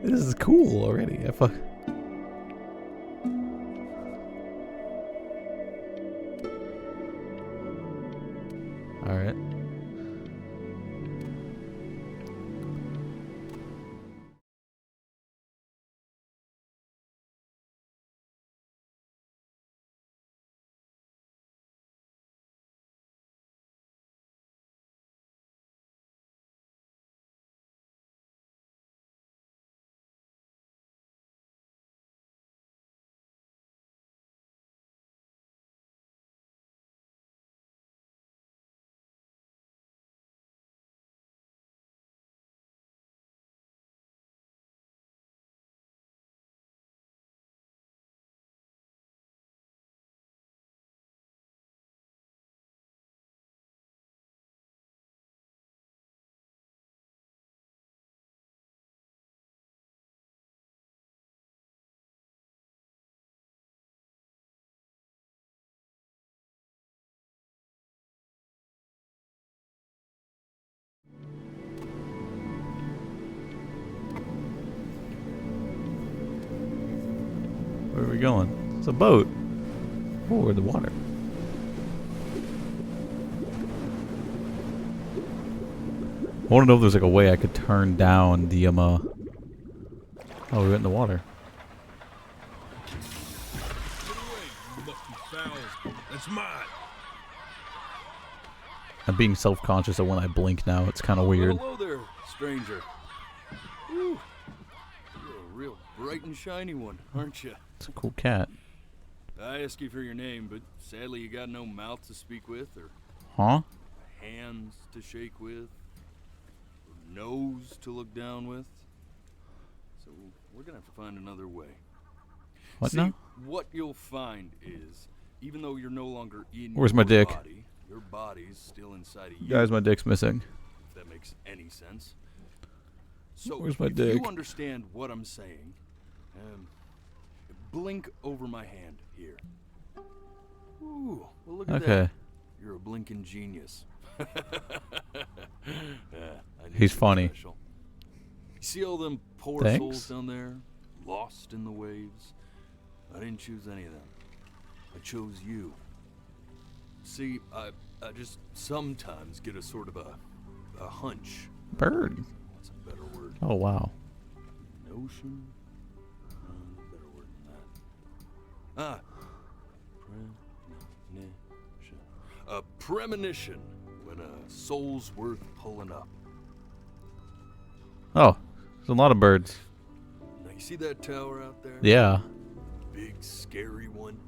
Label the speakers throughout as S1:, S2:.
S1: This is cool already. Alright. Where are we going? It's a boat. Oh, we're in the water. I want to know if there's like a way I could turn down the Oh, we went in the water.
S2: Get away, you must be foul. That's mine.
S1: I'm being self-conscious of when I blink now. It's kind of weird.
S3: Well, hello there, stranger. Whew. You're a real bright and shiny one, aren't you?
S1: It's a cool cat.
S3: I ask you for your name, but sadly you got no mouth to speak with, or
S1: Huh?
S3: hands to shake with, or nose to look down with. So we're gonna have to find another way.
S1: What
S3: See,
S1: now?
S3: what you'll find is, even though you're no longer in
S1: Where's
S3: your
S1: my dick?
S3: body, your body's still inside of you.
S1: Guys, my dick's missing.
S3: If that makes any sense. So
S1: Where's my
S3: if
S1: dick?
S3: you understand what I'm saying, blink over my hand here. Ooh, well look at
S1: Okay.
S3: that. You're a blinking genius. I knew
S1: He's
S3: you were
S1: funny.
S3: special. You see all them poor
S1: Thanks.
S3: souls down there, lost in the waves? I didn't choose any of them. I chose you. See, I just sometimes get a sort of a hunch.
S1: Bird.
S3: What's a better word?
S1: Oh, wow.
S3: Notion? Better word than that. Premonition. A premonition when a soul's worth pulling up.
S1: Oh, there's a lot of birds.
S3: Now you see that tower out there?
S1: Yeah.
S3: Big scary one?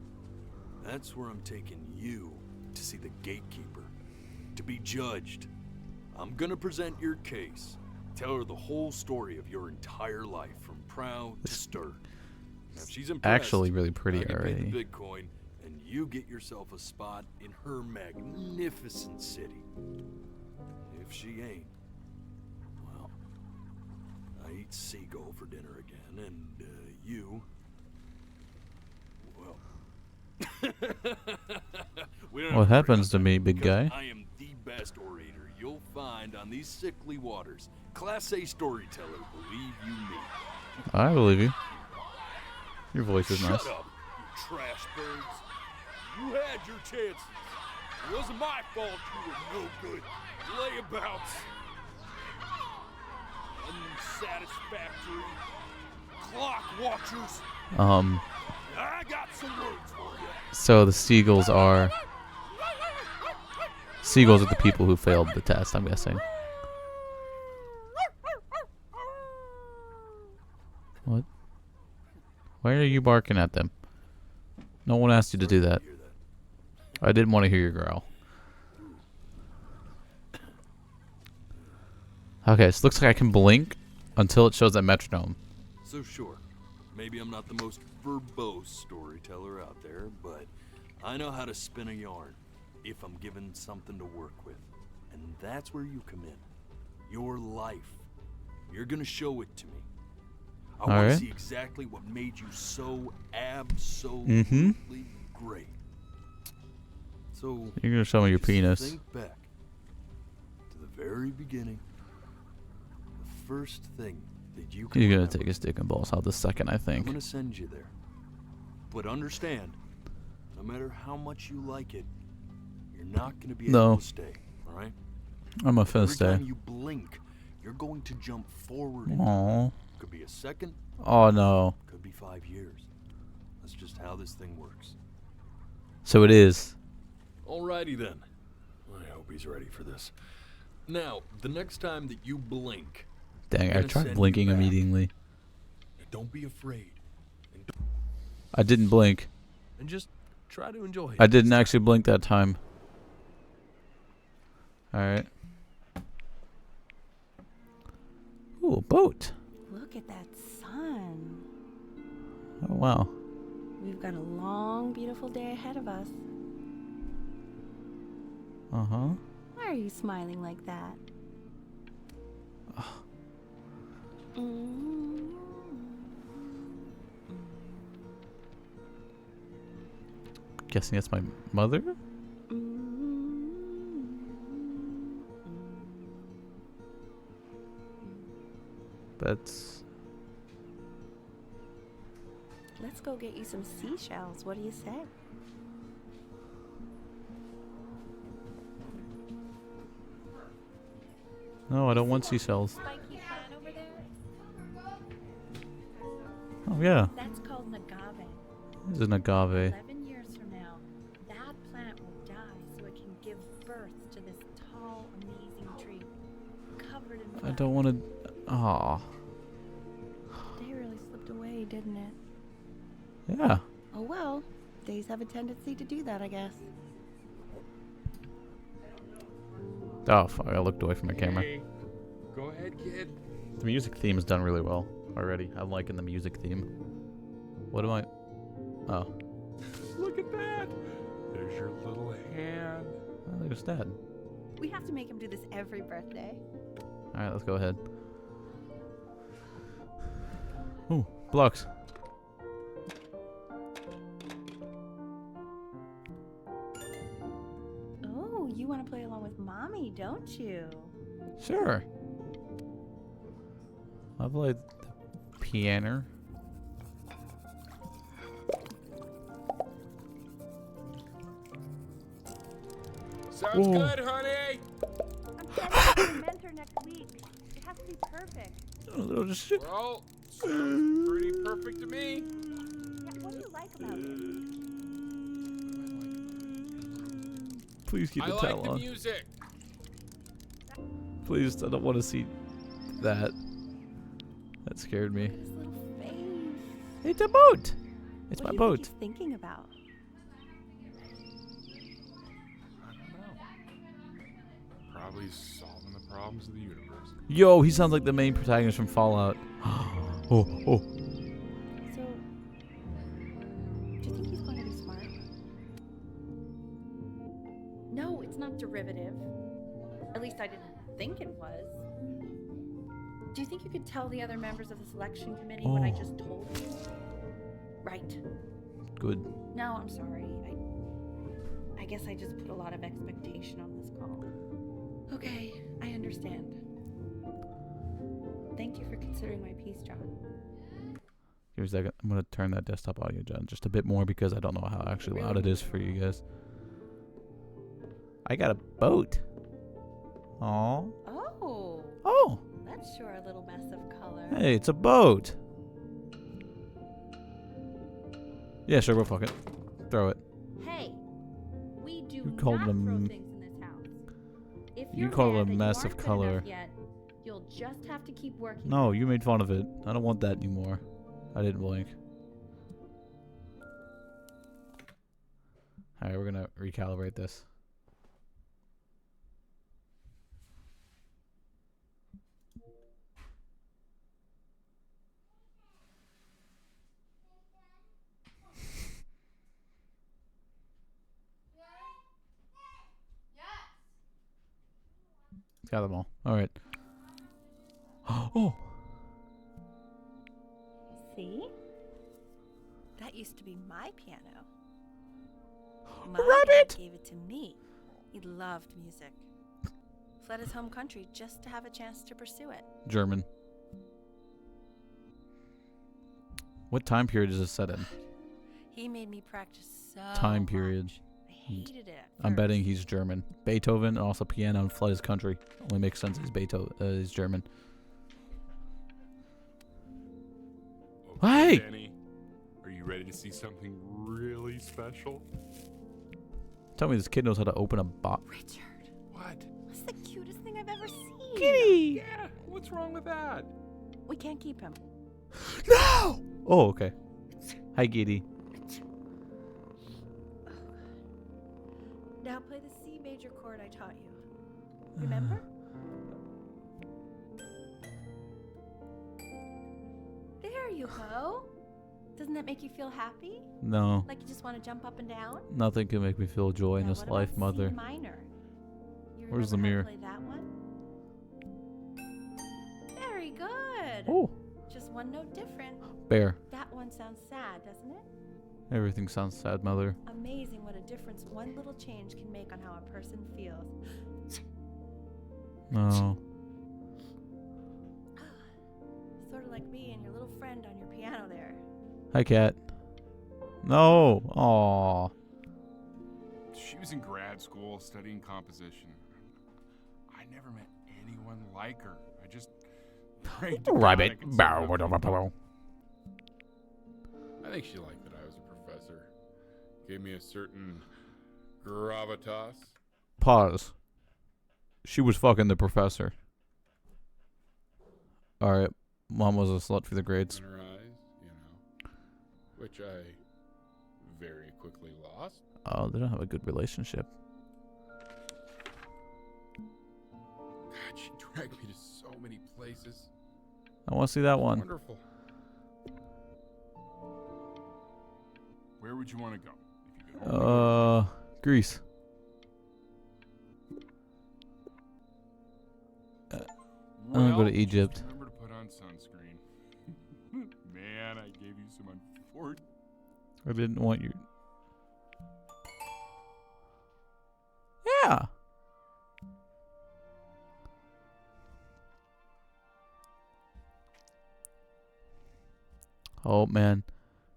S3: That's where I'm taking you to see the gatekeeper. To be judged. I'm gonna present your case. Tell her the whole story of your entire life, from proud to stern. Now, if she's impressed,
S1: Actually really pretty
S3: I can pay
S1: already.
S3: the Bitcoin, and you get yourself a spot in her magnificent city. If she ain't, well, I eat seagull for dinner again, and you, well, we don't have
S1: What
S3: to
S1: happens to
S3: worry about
S1: me,
S3: that,
S1: big
S3: because
S1: guy?
S3: I am the best orator you'll find on these sickly waters. Class A storyteller, believe you me.
S1: I believe you. Your voice is
S3: Shut
S1: nice.
S3: up, you trash birds. You had your chances. It wasn't my fault you were no good layabouts. Unsatisfactory clock watchers. I got some words for you.
S1: So the seagulls are the people who failed the test, I'm guessing. What? Why are you barking at them? No one asked you to do that.
S3: Hear that?
S1: I didn't want to hear your growl. Okay, so it looks like I can blink until it shows that metronome.
S3: So sure, maybe I'm not the most verbose storyteller out there, but I know how to spin a yarn if I'm given something to work with. And that's where you come in. Your life. You're gonna show it to me. I want
S1: Alright.
S3: to see exactly what made you so absolutely great. So
S1: You're gonna show me your
S3: just
S1: penis.
S3: think back to the very beginning. The first thing that you can
S1: You're gonna
S3: remember.
S1: take his dick and balls out the second, I
S3: I'm
S1: think.
S3: gonna send you there. But understand, no matter how much you like it, you're not gonna be
S1: No.
S3: able to stay, alright?
S1: I'm a finna
S3: Every
S1: stay.
S3: time you blink, you're going to jump forward in time.
S1: Aww.
S3: Could be a second,
S1: Oh no.
S3: could be 5 years. That's just how this thing works.
S1: So it is.
S3: Alrighty then. I hope he's ready for this. Now, the next time that you blink,
S1: Dang, I
S3: gonna
S1: tried
S3: send
S1: blinking
S3: you back.
S1: immediately.
S3: don't be afraid.
S1: I didn't blink.
S3: And just try to enjoy it.
S1: I didn't actually blink that time. Alright. Ooh, a boat.
S4: Look at that sun.
S1: Oh, wow.
S4: We've got a long, beautiful day ahead of us.
S1: Uh-huh.
S4: Why are you smiling like that? Mm.
S1: Guessing that's my mother? That's...
S4: Let's go get you some seashells. What do you say?
S1: No, I don't want seashells.
S4: Spiky plant over there?
S1: Oh, yeah.
S4: That's called an agave.
S1: This is an agave.
S4: 11 years from now, that plant will die so it can give birth to this tall, amazing tree, covered in
S1: I
S4: flowers.
S1: don't want to... Aw.
S4: Day really slipped away, didn't it?
S1: Yeah.
S4: Oh well, days have a tendency to do that, I guess.
S1: Oh, fuck. I looked away from my camera.
S2: Hey, go ahead, kid.
S1: The music theme is done really well already. I'm liking the music theme. What am I... Oh.
S2: Look at that. There's your little hand.
S1: Oh, there's Dad.
S4: We have to make him do this every birthday.
S1: Alright, let's go ahead. Ooh, blocks.
S4: Oh, you want to play along with Mommy, don't you?
S1: Sure. I played the piano.
S2: Sounds
S1: Whoa.
S2: good, honey.
S4: I'm sending you a mentor next week. It has to be perfect.
S1: Oh, just shit.
S2: Well, sounds pretty perfect to me.
S4: Yeah, what do you like about it?
S1: Please keep
S2: I
S1: the
S2: like
S1: towel
S2: the
S1: on.
S2: music.
S1: Please, I don't want to see that. That scared me.
S4: His little face.
S1: It's a boat. It's
S4: What
S1: my
S4: do you
S1: boat.
S4: think he's thinking about?
S2: I don't know. Probably solving the problems of the universe.
S1: Yo, he sounds like the main protagonist from Fallout. Oh, oh.
S4: So, do you think he's going to be smart? No, it's not derivative. At least I didn't think it was. Do you think you could tell the other members of the selection committee what I
S1: Oh.
S4: just told you? Right.
S1: Good.
S4: No, I'm sorry. I guess I just put a lot of expectation on this call. Okay, I understand. Thank you for considering my piece, John.
S1: Give me a second. I'm going to turn that desktop audio down just a bit more because I don't know how actually loud it is for you guys. I got a boat. Aw.
S4: Oh,
S1: Oh.
S4: that's sure a little mess of color.
S1: Hey, it's a boat. Yeah, sure, we'll fuck it. Throw it.
S4: Hey, we do
S1: You called
S4: not
S1: it a
S4: throw
S1: m-
S4: things in this house. If
S1: You
S4: you're
S1: called it
S4: mad
S1: a
S4: that you
S1: mess of
S4: aren't good
S1: color.
S4: enough yet, you'll just have to keep working.
S1: No, you made fun of it. I don't want that anymore. I didn't blink. Alright, we're gonna recalibrate this. Got them all. Alright. Oh!
S4: See? That used to be my piano. My
S1: Rabbit!
S4: dad gave it to me. He loved music. Fled his home country just to have a chance to pursue it.
S1: German. What time period is this set in?
S4: He made me practice so
S1: Time period.
S4: much. I hated it. at
S1: I'm betting
S4: first.
S1: he's German. Beethoven and also piano and Flood his country. Only makes sense he's Beethoven. He's German.
S2: Okay,
S1: Hey!
S2: Danny, are you ready to see something really special?
S1: Tell me this kid knows how to open a box.
S4: Richard,
S2: What?
S4: what's the cutest thing I've ever seen?
S1: Kitty!
S2: Yeah, what's wrong with that?
S4: We can't keep him.
S1: No! Oh, okay. Hi, Giddy.
S4: Now play the C major chord I taught you. Remember? There you go. Doesn't that make you feel happy?
S1: No.
S4: Like you just want to jump up and down?
S1: Nothing can make me feel joy in
S4: Now
S1: this
S4: what
S1: life,
S4: about
S1: mother.
S4: C minor? You
S1: Where's the
S4: remember
S1: mirror?
S4: how to play that one? Very good.
S1: Oh,
S4: Just one note different.
S1: bear.
S4: That one sounds sad, doesn't it?
S1: Everything sounds sad, mother.
S4: Amazing what a difference one little change can make on how a person feels.
S1: No.
S4: Sort of like me and your little friend on your piano there.
S1: Hi, cat. No. Aw.
S2: She was in grad school studying composition. I never met anyone like her. I just prayed to God I
S1: Rabbit.
S2: could see
S1: Bow,
S2: her.
S1: bow, bow, bow.
S2: I think she liked that I was a professor. Gave me a certain gravitas.
S1: Pause. She was fucking the professor. Alright. Mom was a slut for the grades.
S2: In her eyes, you know, which I very quickly lost.
S1: Oh, they don't have a good relationship.
S2: God, she dragged me to so many places.
S1: I want to see that one.
S2: Wonderful. Where would you want to go? If you could only
S1: Greece. I'm gonna go to
S2: just
S1: Egypt.
S2: Remember to put on sunscreen. Man, I gave you some unfortunate.
S1: I didn't want you. Yeah. Oh man,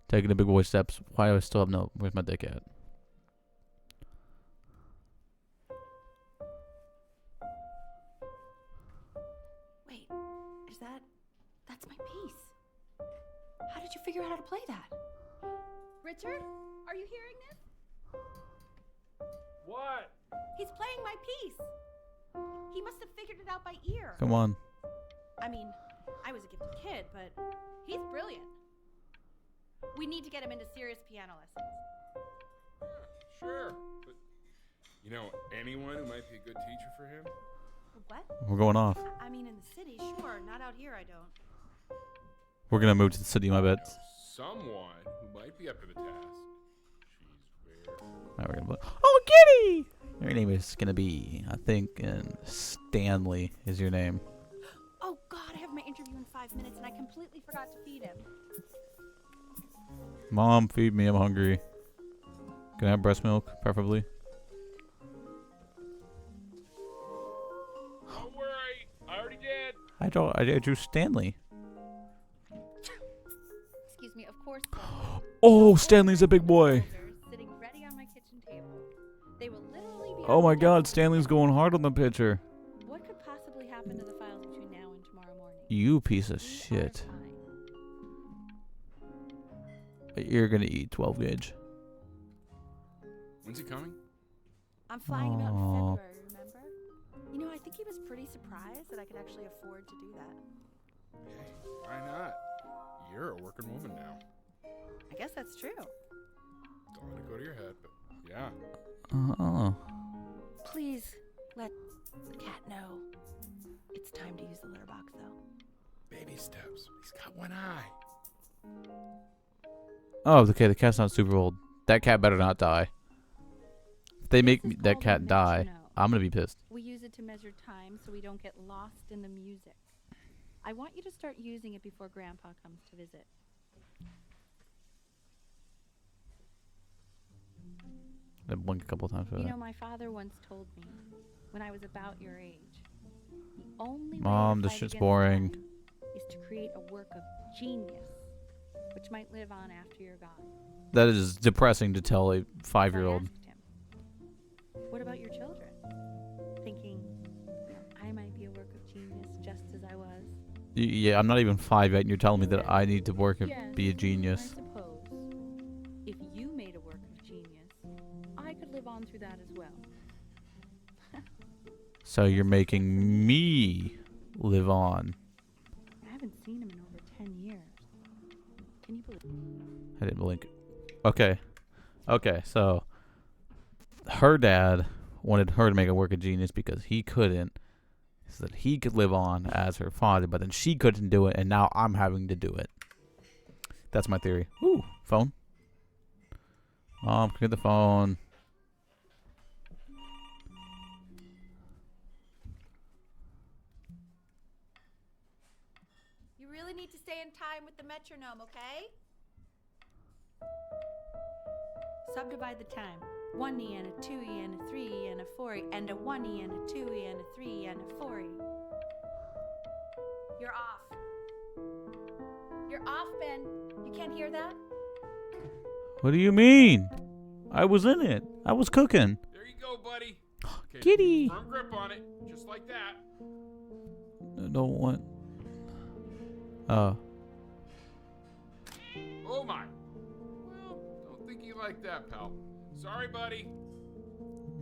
S1: taking the big boy steps. Why do I still have no? Where's my dick at?
S4: Wait, is that... That's my piece. How did you figure out how to play that? Richard, are you hearing this?
S2: What?
S4: He's playing my piece. He must have figured it out by ear.
S1: Come on.
S4: I mean, I was a gifted kid, but he's brilliant. We need to get him into serious piano lessons.
S2: Sure, but you know anyone who might be a good teacher for him?
S4: What?
S1: We're going off.
S4: I mean, in the city, sure. Not out here, I don't.
S1: We're gonna move to the city, my
S2: I know
S1: bet.
S2: someone who might be up to the task. She's very.
S1: Now we're gonna. Oh, Kitty! Your name is gonna be, I think, Stanley is your name.
S4: Oh, God, I have my interview in 5 minutes, and I completely forgot to feed him.
S1: Mom, feed me. I'm hungry. Can I have breast milk, preferably?
S2: Don't worry, I already did.
S1: I drew Stanley.
S4: Excuse me, of course.
S1: Oh, Stanley's a big boy.
S4: Sitting ready on my kitchen table. They will literally be.
S1: Oh my God, Stanley's going hard on the picture.
S4: What could possibly happen to the files between now and tomorrow morning?
S1: You piece of
S4: We are
S1: shit.
S4: fine.
S1: You're gonna eat 12 gauge.
S2: When's he coming?
S4: I'm flying him out in
S1: Aw.
S4: February, remember? You know, I think he was pretty surprised that I could actually afford to do that.
S2: Hey, why not? You're a working woman now.
S4: I guess that's true.
S2: Don't let it go to your head, but yeah.
S1: Oh.
S4: Please let the cat know. It's time to use the litter box, though.
S2: Baby steps. He's got one eye.
S1: Oh, okay, the cat's not super old. That cat better not die. If they make
S4: This is
S1: that
S4: called
S1: cat die,
S4: metronome.
S1: I'm gonna be pissed.
S4: We use it to measure time so we don't get lost in the music. I want you to start using it before Grandpa comes to visit.
S1: I blink a couple times for
S4: You
S1: that.
S4: know, my father once told me, when I was about your age, the only way
S1: Mom,
S4: to
S1: this
S4: fight
S1: shit's
S4: against
S1: boring.
S4: time is to create a work of genius which might live on after you're gone.
S1: That is depressing to tell a
S4: So I
S1: 5-year-old.
S4: asked him, what about your children? Thinking, I might be a work of genius just as I was.
S1: Yeah, I'm not even 5 yet, and you're telling me that I need to work and
S4: Yes,
S1: be a
S4: I
S1: genius.
S4: suppose. If you made a work of genius, I could live on through that as well.
S1: So you're making me live on.
S4: I haven't seen him in over 10 years. Can you believe
S1: I didn't blink. Okay. Okay, so her dad wanted her to make a work of genius because he couldn't. So that he could live on as her father, but then she couldn't do it, and now I'm having to do it. That's my theory. Ooh, phone. Mom, get the phone.
S4: You really need to stay in time with the metronome, okay? Subdivide the time. 1E and a 2E and a 3E and a 4E and a 1E and a 2E and a 3E and a 4E. You're off. You're off, Ben. You can't hear that?
S1: What do you mean? I was in it. I was cooking.
S2: There you go, buddy. Okay,
S1: Kitty.
S2: firm grip on it, just like that.
S1: I don't want. Oh.
S2: Oh my. Well, don't think you like that, pal. Sorry, buddy.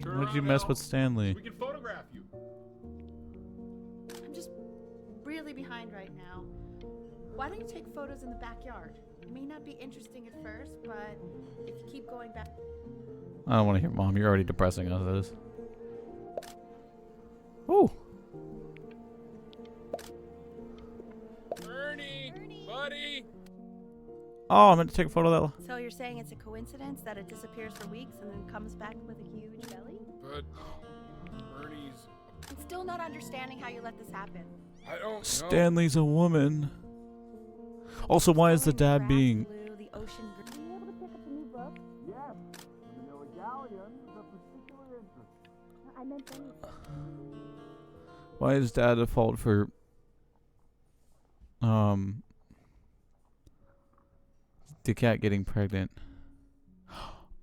S2: Turn
S1: Why'd you
S2: around,
S1: mess
S2: Al,
S1: with
S2: so
S1: Stanley?
S2: we can photograph you.
S4: I'm just really behind right now. Why don't you take photos in the backyard? It may not be interesting at first, but if you keep going back.
S1: I don't want to hear Mom. You're already depressing us. This. Ooh.
S2: Ernie, buddy.
S1: Oh, I meant to take a photo of that.
S4: So you're saying it's a coincidence that it disappears for weeks and then comes back with a huge belly?
S2: But Ernie's.
S4: I'm still not understanding how you let this happen.
S2: I don't know.
S1: Stanley's a woman. Also, why is the dad being?
S4: Blue, the ocean green. Are you able to pick up a new book?
S3: Yes, the vanilla galleon is of particular interest.
S4: I meant anything.
S1: Why is dad at fault for? The cat getting pregnant.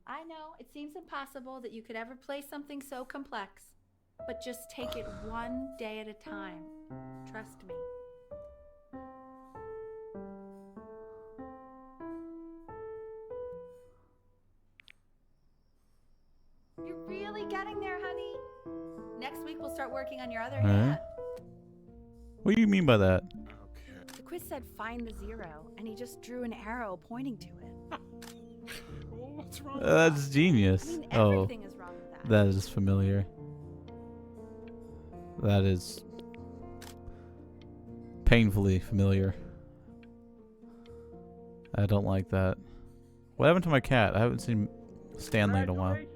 S4: I know, it seems impossible that you could ever play something so complex. But just take it one day at a time. Trust me. You're really getting there, honey. Next week we'll start working on your other hand.
S1: What do you mean by that?
S2: Okay.
S4: The quiz said find the zero, and he just drew an arrow pointing to it.
S2: Well, what's wrong?
S1: That's genius.
S4: I mean,
S1: Oh,
S4: everything is wrong with that.
S1: that is familiar. That is painfully familiar. I don't like that. What happened to my cat? I haven't seen Stanley in a while.
S2: First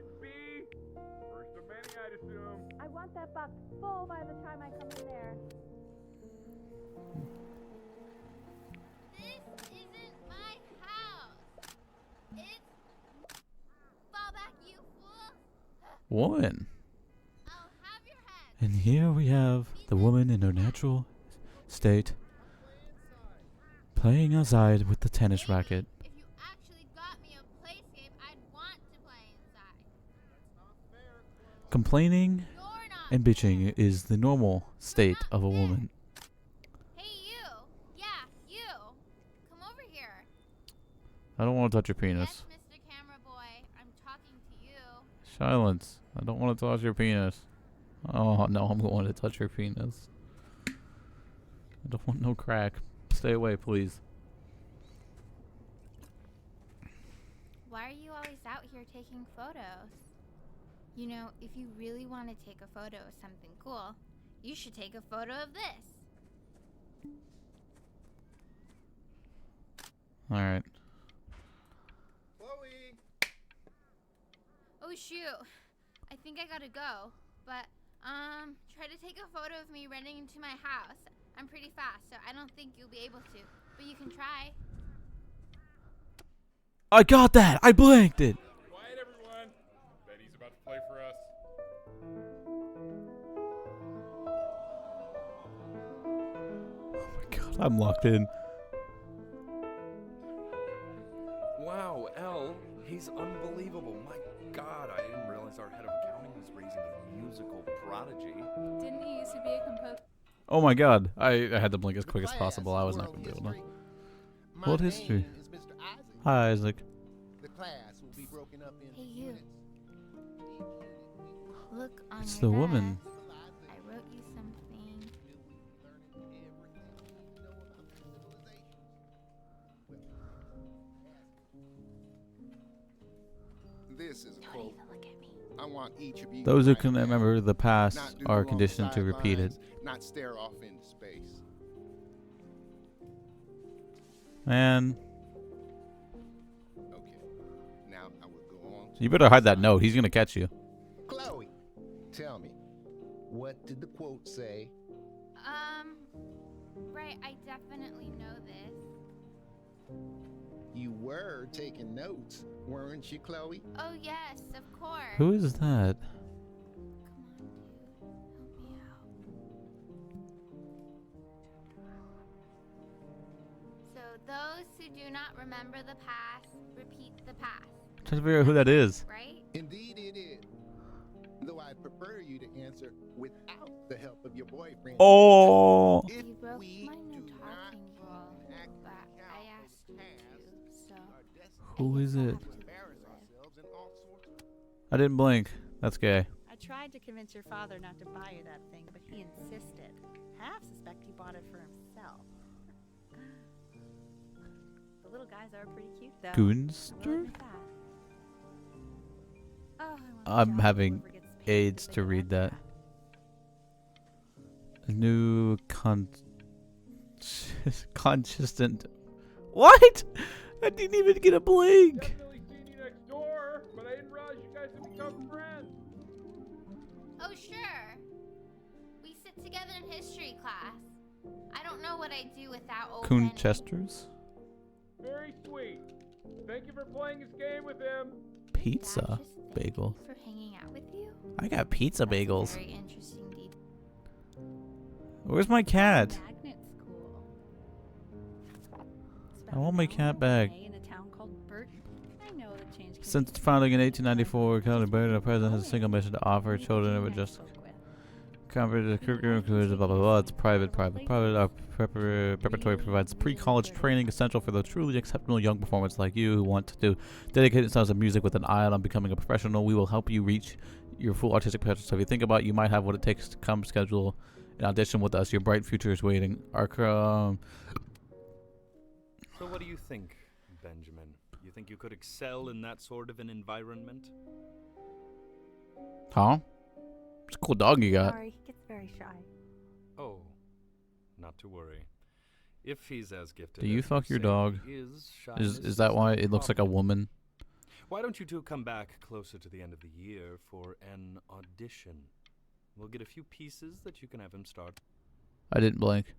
S2: of many, I'd assume.
S4: I want that box full by the time I come in there.
S5: This isn't my house. It's fall back, you fool.
S1: Woman.
S5: I'll have your head.
S1: And here we have the woman in her natural state playing outside with the tennis
S5: Maybe
S1: racket.
S5: If you actually got me a playscape, I'd want to play inside.
S1: Complaining
S5: You're not
S1: and bitching
S5: fair.
S1: is the normal state
S5: not
S1: of a
S5: fair.
S1: woman.
S5: Hey, you. Yeah, you. Come over here.
S1: I don't want to touch your penis.
S5: Yes, Mr. Camera Boy. I'm talking to you.
S1: Silence. I don't want to touch your penis. Oh, no, I'm going to touch your penis. I don't want no crack. Stay away, please.
S5: Why are you always out here taking photos? You know, if you really want to take a photo of something cool, you should take a photo of this.
S1: Alright.
S2: Chloe.
S5: Oh shoot. I think I gotta go. But, try to take a photo of me running into my house. I'm pretty fast, so I don't think you'll be able to. But you can try.
S1: I got that! I blanked it!
S2: Quiet, everyone. Betty's about to play for us.
S1: Oh my god, I'm locked in.
S3: He's unbelievable. My God, I didn't realize our head of accounting was raising a musical prodigy.
S4: Didn't he used to be a composer?
S1: Oh my god. I had to blink as quick as possible. I was not going to be able to. World history. Hi, Isaac.
S6: The class will be broken up into
S5: Hey, you.
S6: units.
S5: Look on
S1: It's
S5: your
S1: the woman.
S5: desk. I wrote you something.
S6: This is a
S5: Don't
S6: quote.
S5: even look at me.
S6: I want each of you.
S1: Those who
S6: right
S1: can
S6: now,
S1: remember the past
S6: not do
S1: are
S6: along the
S1: conditioned to repeat it.
S6: sidelines, Not stare off into space.
S1: Man,
S6: Okay. Now I will go on. To
S1: you better hide that note. He's going to catch you.
S6: Chloe, tell me, what did the quote say?
S5: Right, I definitely know this.
S6: You were taking notes, weren't you, Chloe?
S5: Oh, yes, of course.
S1: Who is that?
S5: Come on, dude. Help me out. So, those who do not remember the past, repeat the past.
S1: Trying to figure out who that is.
S5: Right?
S6: Indeed it is. Though I prefer you to answer without the help of your boyfriend.
S1: Oh!
S6: If
S5: You broke
S6: we
S5: my no
S6: do not
S5: talking
S6: keep
S5: rule,
S6: acting
S5: but
S6: out
S5: I
S6: the
S5: asked you
S6: past,
S5: to, so
S6: we are destined
S1: Who is
S5: I'll
S1: it?
S5: have
S6: to
S5: to
S6: embarrass
S5: live.
S6: ourselves in all sorts of
S1: I didn't blink. That's gay.
S7: I tried to convince your father not to buy you that thing, but he insisted. Half suspect he bought it for himself. The little guys are pretty cute, though. I'll
S1: Goonster?
S7: admit that. Oh, I want the
S1: I'm
S7: job where
S1: having
S7: whoever gets paid
S1: AIDS
S7: gets
S1: to
S7: a
S1: read that.
S7: haircut.
S1: New consistent. What? I didn't even get a blink.
S2: Definitely seen you next door, but I didn't realize you guys had become friends.
S5: Oh, sure. We sit together in history class. I don't know what I'd do without old
S1: Coon
S5: Benny.
S1: Chesters?
S2: Very sweet. Thank you for playing this game with him.
S1: Pizza
S5: Dad just thanked me
S1: bagel.
S5: for hanging out with you.
S1: I got pizza
S5: That's a
S1: bagels.
S5: very interesting detail.
S1: Where's my cat?
S7: Magnet school. It's
S1: I
S7: about
S1: want
S7: an
S1: my
S7: hour
S1: cat back.
S7: away in a town called Burton. I know the change can
S1: Since
S7: be
S1: its founding in
S7: confusing,
S1: 1894, County Burton, the president has a
S7: Oh,
S1: single mission to offer
S7: only the
S1: children of
S7: Jean I
S1: just
S7: spoke with.
S1: the curriculum includes blah blah blah. It's private. Our preparatory provides pre-college training essential for the truly exceptional young performers like you who want to dedicate themselves to music with an eye on becoming a professional. We will help you reach your full artistic potential. So if you think about it, you might have what it takes to come schedule an audition with us. Your bright future is waiting. Our
S3: So what do you think, Benjamin? You think you could excel in that sort of an environment?
S1: huh? It's a cool dog you got.
S7: Sorry, he gets very shy.
S3: Oh, not to worry. If he's as gifted
S1: Do you
S3: as
S1: fuck your
S3: say
S1: dog?
S3: he is,
S1: Is
S3: shyness
S1: that why
S3: isn't
S1: it looks like a
S3: problem.
S1: woman?
S3: Why don't you two come back closer to the end of the year for an audition? We'll get a few pieces that you can have him start.
S1: I didn't blink.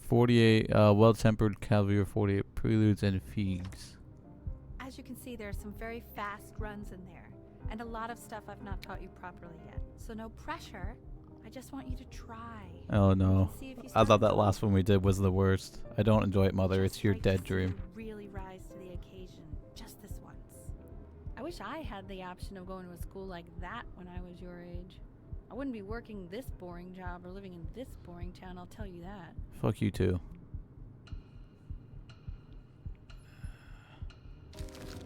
S1: 48 well-tempered cavalry, 48 preludes and fugues.
S7: As you can see, there are some very fast runs in there, and a lot of stuff I've not taught you properly yet. So no pressure. I just want you to try.
S1: Oh no.
S7: See if you
S1: I
S7: start
S1: thought that
S7: going.
S1: last one we did was the worst. I don't enjoy it, Mother. It's
S7: Just
S1: your
S7: like to
S1: dead
S7: see
S1: dream.
S7: you really rise to the occasion, just this once. I wish I had the option of going to a school like that when I was your age. I wouldn't be working this boring job or living in this boring town, I'll tell you that.
S1: Fuck you too.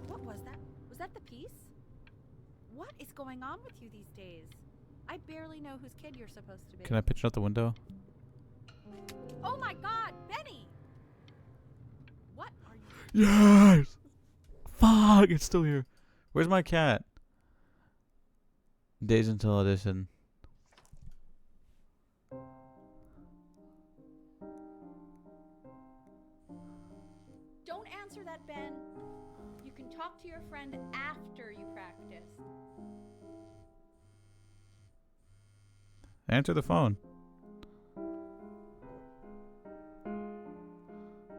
S7: What was that? Was that the piece? What is going on with you these days? I barely know whose kid you're supposed to be.
S1: Can I pitch out the window?
S7: Oh my god, Benny! What are you...
S1: Yes! Fuck, it's still here. Where's my cat? Days until audition.
S4: Don't answer that, Ben. You can talk to your friend after you practice.
S1: Answer the phone.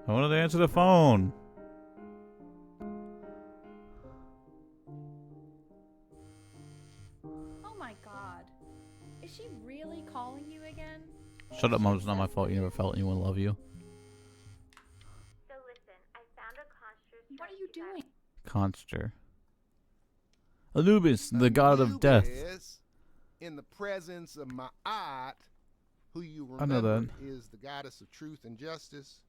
S1: I wanted to answer the phone.
S4: Oh my god. Is she really calling you again?
S1: Shut up, Mom. It's not my fault. You never felt anyone love you.
S5: So
S7: doing?
S1: Conster. Anubis, the god of death.
S6: Anubis, in the presence of Ma'at, who you
S1: I know
S6: remember
S1: that.
S6: is the goddess of truth and justice,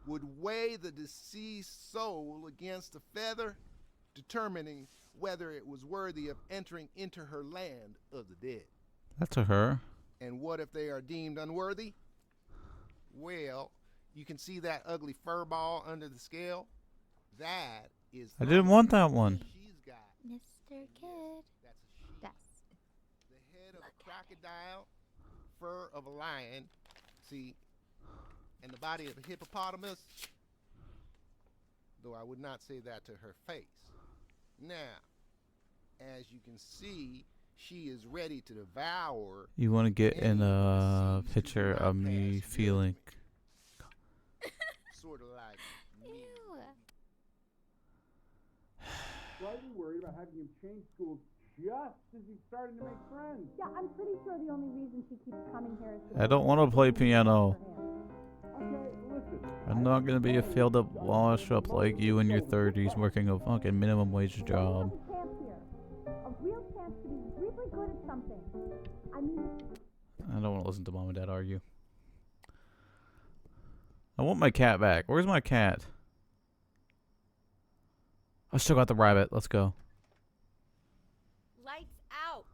S6: would weigh the deceased soul against a feather, determining whether it was worthy of entering into her land of the dead.
S1: That's a her.
S6: And what if they are deemed unworthy? Well, you can see that ugly fur ball under the scale? That is
S1: I didn't want that one.
S6: she's got.
S5: Mr. Kid.
S6: That's a she.
S5: That's
S6: The head of a crocodile, fur of a lion, see, and the body of a hippopotamus, though I would not say that to her face. Now, as you can see, she is ready to devour.
S1: You want to get in
S6: any
S1: a
S6: deceased who
S1: picture
S6: do not
S1: of me
S6: pass
S1: feeling.
S6: judgment. Sort of like me.
S5: ew.
S8: Slightly worried about having him change schools just as he's starting to make friends.
S9: Yeah, I'm pretty sure the only reason she keeps coming here is
S1: I don't want to play piano.
S8: Okay, listen.
S1: I'm not gonna be a failed up wash up like you in your 30s working a fucking minimum wage job.
S9: There's a chance here. A real chance to be really good at something. I mean,
S1: I don't want to listen to mom and dad argue. I want my cat back. Where's my cat? I still got the rabbit. Let's go.
S7: Lights out.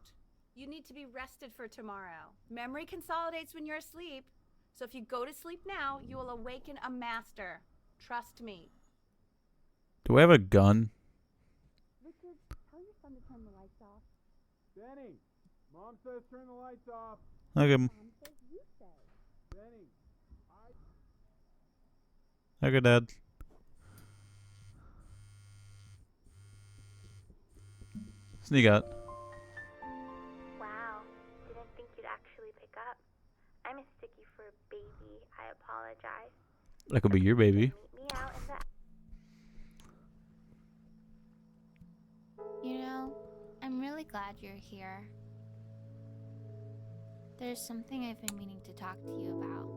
S7: You need to be rested for tomorrow. Memory consolidates when you're asleep. So if you go to sleep now, you will awaken a master. Trust me.
S1: Do I have a gun?
S9: Richard, tell your son to turn the lights off.
S8: Benny, Mom says turn the lights off.
S1: Okay,
S9: Mom says you say.
S8: Benny,
S1: okay, Dad. Sneak out.
S10: Wow, didn't think you'd actually pick up. I mistook you for a baby. I apologize.
S1: That could be your baby.
S10: Meet me out in the
S5: You know, I'm really glad you're here. There's something I've been meaning to talk to you about.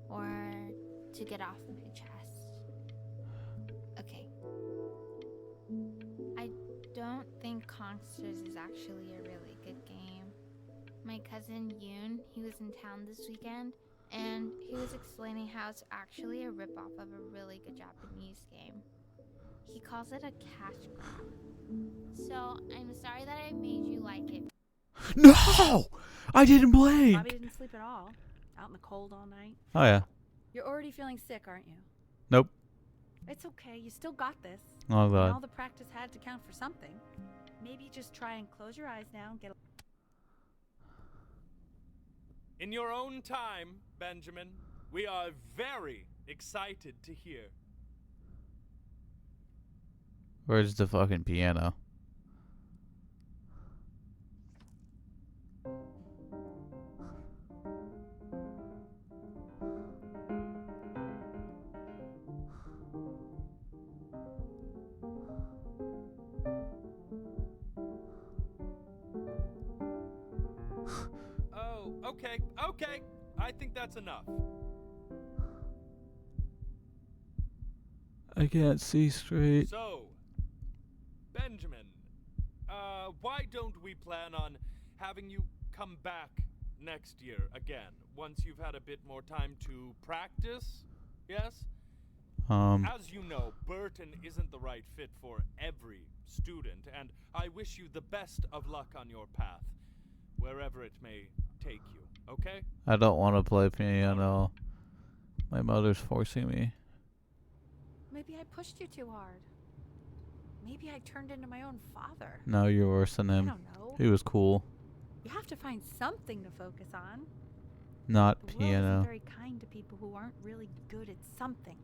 S5: Or to get off my chest. Okay. I don't think Consters is actually a really good game. My cousin Yoon, he was in town this weekend, and he was explaining how it's actually a ripoff of a really good Japanese game. He calls it a cash grab. So, I'm sorry that I made you like it.
S1: No! I didn't blink!
S7: Bobby didn't sleep at all. Out in the cold all night.
S1: Oh, yeah.
S7: You're already feeling sick, aren't you?
S1: Nope.
S7: It's okay. You still got this.
S1: Oh,
S7: And
S1: God.
S7: all the practice had to count for something. Maybe just try and close your eyes now and get a
S3: In your own time, Benjamin, we are very excited to hear.
S1: Where's the fucking piano?
S3: Oh, okay, okay. I think that's enough.
S1: I can't see straight.
S3: So, Benjamin, why don't we plan on having you come back next year again, once you've had a bit more time to practice? Yes? As you know, Burton isn't the right fit for every student, and I wish you the best of luck on your path, wherever it may take you, okay?
S1: I don't want to play piano. My mother's forcing me.
S7: Maybe I pushed you too hard. Maybe I turned into my own father.
S1: No, you're worse than
S7: I
S1: him.
S7: don't know.
S1: He was cool.
S7: You have to find something to focus on.
S1: Not
S7: The world isn't
S1: piano.
S7: very kind to people who aren't really good at something.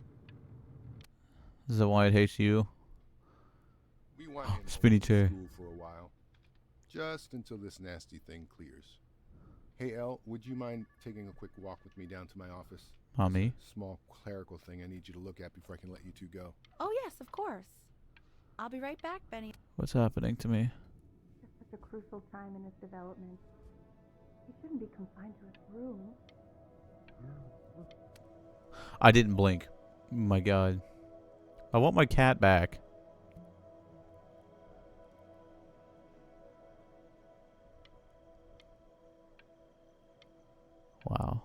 S1: Is that why it hates you?
S6: We want him
S1: Spinny
S6: away from
S1: chair.
S6: school for a while, just until this nasty thing clears. Hey, Elle, would you mind taking a quick walk with me down to my office?
S1: Mommy?
S6: Small clerical thing I need you to look at before I can let you two go.
S7: Oh, yes, of course. I'll be right back, Benny.
S1: What's happening to me?
S9: It's such a crucial time in his development. He shouldn't be confined to his room.
S1: I didn't blink. My God. I want my cat back. Wow.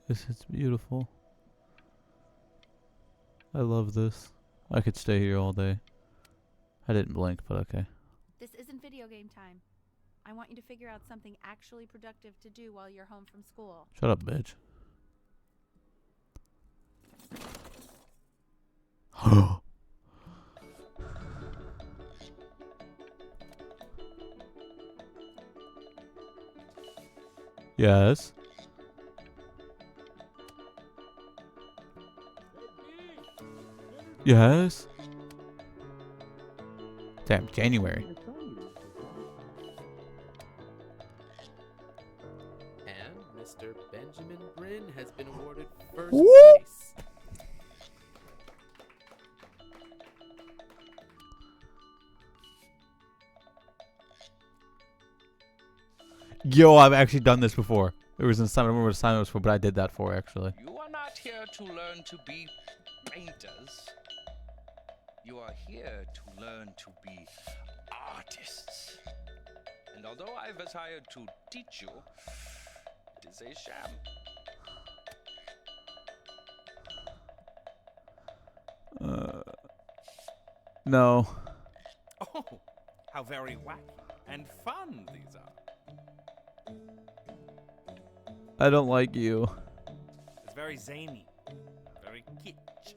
S1: This is beautiful. I love this. I could stay here all day. I didn't blink, but okay.
S4: This isn't video game time. I want you to figure out something actually productive to do while you're home from school.
S1: Shut up, bitch. Yes. Yes. Damn, January.
S11: And Mr. Benjamin Bryn has been awarded first
S1: Woo!
S11: place.
S1: Yo, I've actually done this before. It was in I don't remember what sign it was for, but I did that for actually.
S12: You are not here to learn to be painters. You are here to learn to be artists. And although I was hired to teach you, it is a sham.
S1: No.
S12: Oh, how very wacky and fun these are.
S1: I don't like you.
S12: It's very zany, very kitsch.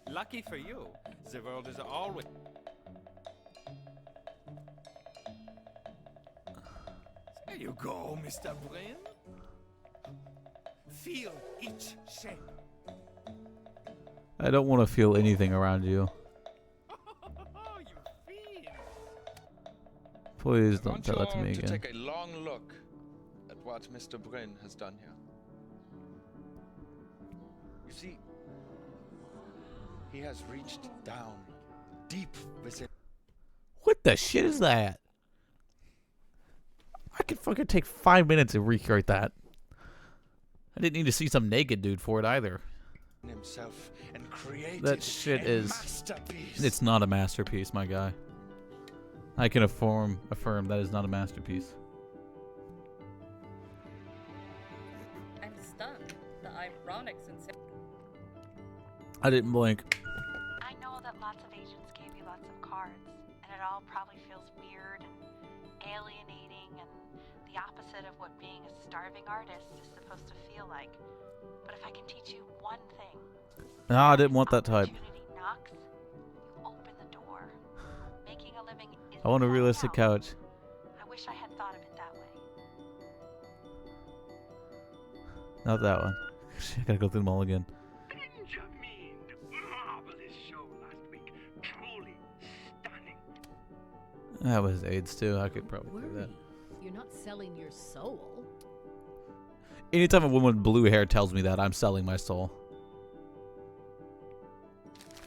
S12: Lucky for you, the world is always... There you go, Mr. Bryn. Feel each shape.
S1: I don't want to feel anything around you.
S12: You fiend.
S1: Please
S12: I
S1: don't
S12: want
S1: tell
S12: you
S1: that to
S12: all
S1: me
S12: to
S1: again.
S12: take a long look at what Mr. Bryn has done here. You see, he has reached down deep within.
S1: What the shit is that? I could fucking take 5 minutes to recreate that. I didn't need to see some naked dude for it either.
S12: Himself and created
S1: That shit is...
S12: masterpiece.
S1: It's not a masterpiece, my guy. I can affirm that is not a masterpiece.
S7: I'm stunned. The ironic sincerity.
S1: I didn't blink.
S9: I know that lots of agents gave you lots of cards, and it all probably feels weird and alienating and the opposite of what being a starving artist is supposed to feel like. But if I can teach you one thing,
S1: No, I didn't want that type.
S9: opportunity knocks, you open the door. Making a living isn't
S1: I want a
S9: flying
S1: realistic
S9: out.
S1: couch.
S9: I wish I had thought of it that way.
S1: Not that one. Shit, I gotta go through them all again.
S13: Benjamin! Marvelous show last week. Truly stunning.
S1: That was AIDS too. I could probably do that.
S14: Worry. You're not selling your soul.
S1: Anytime a woman with blue hair tells me that, I'm selling my soul.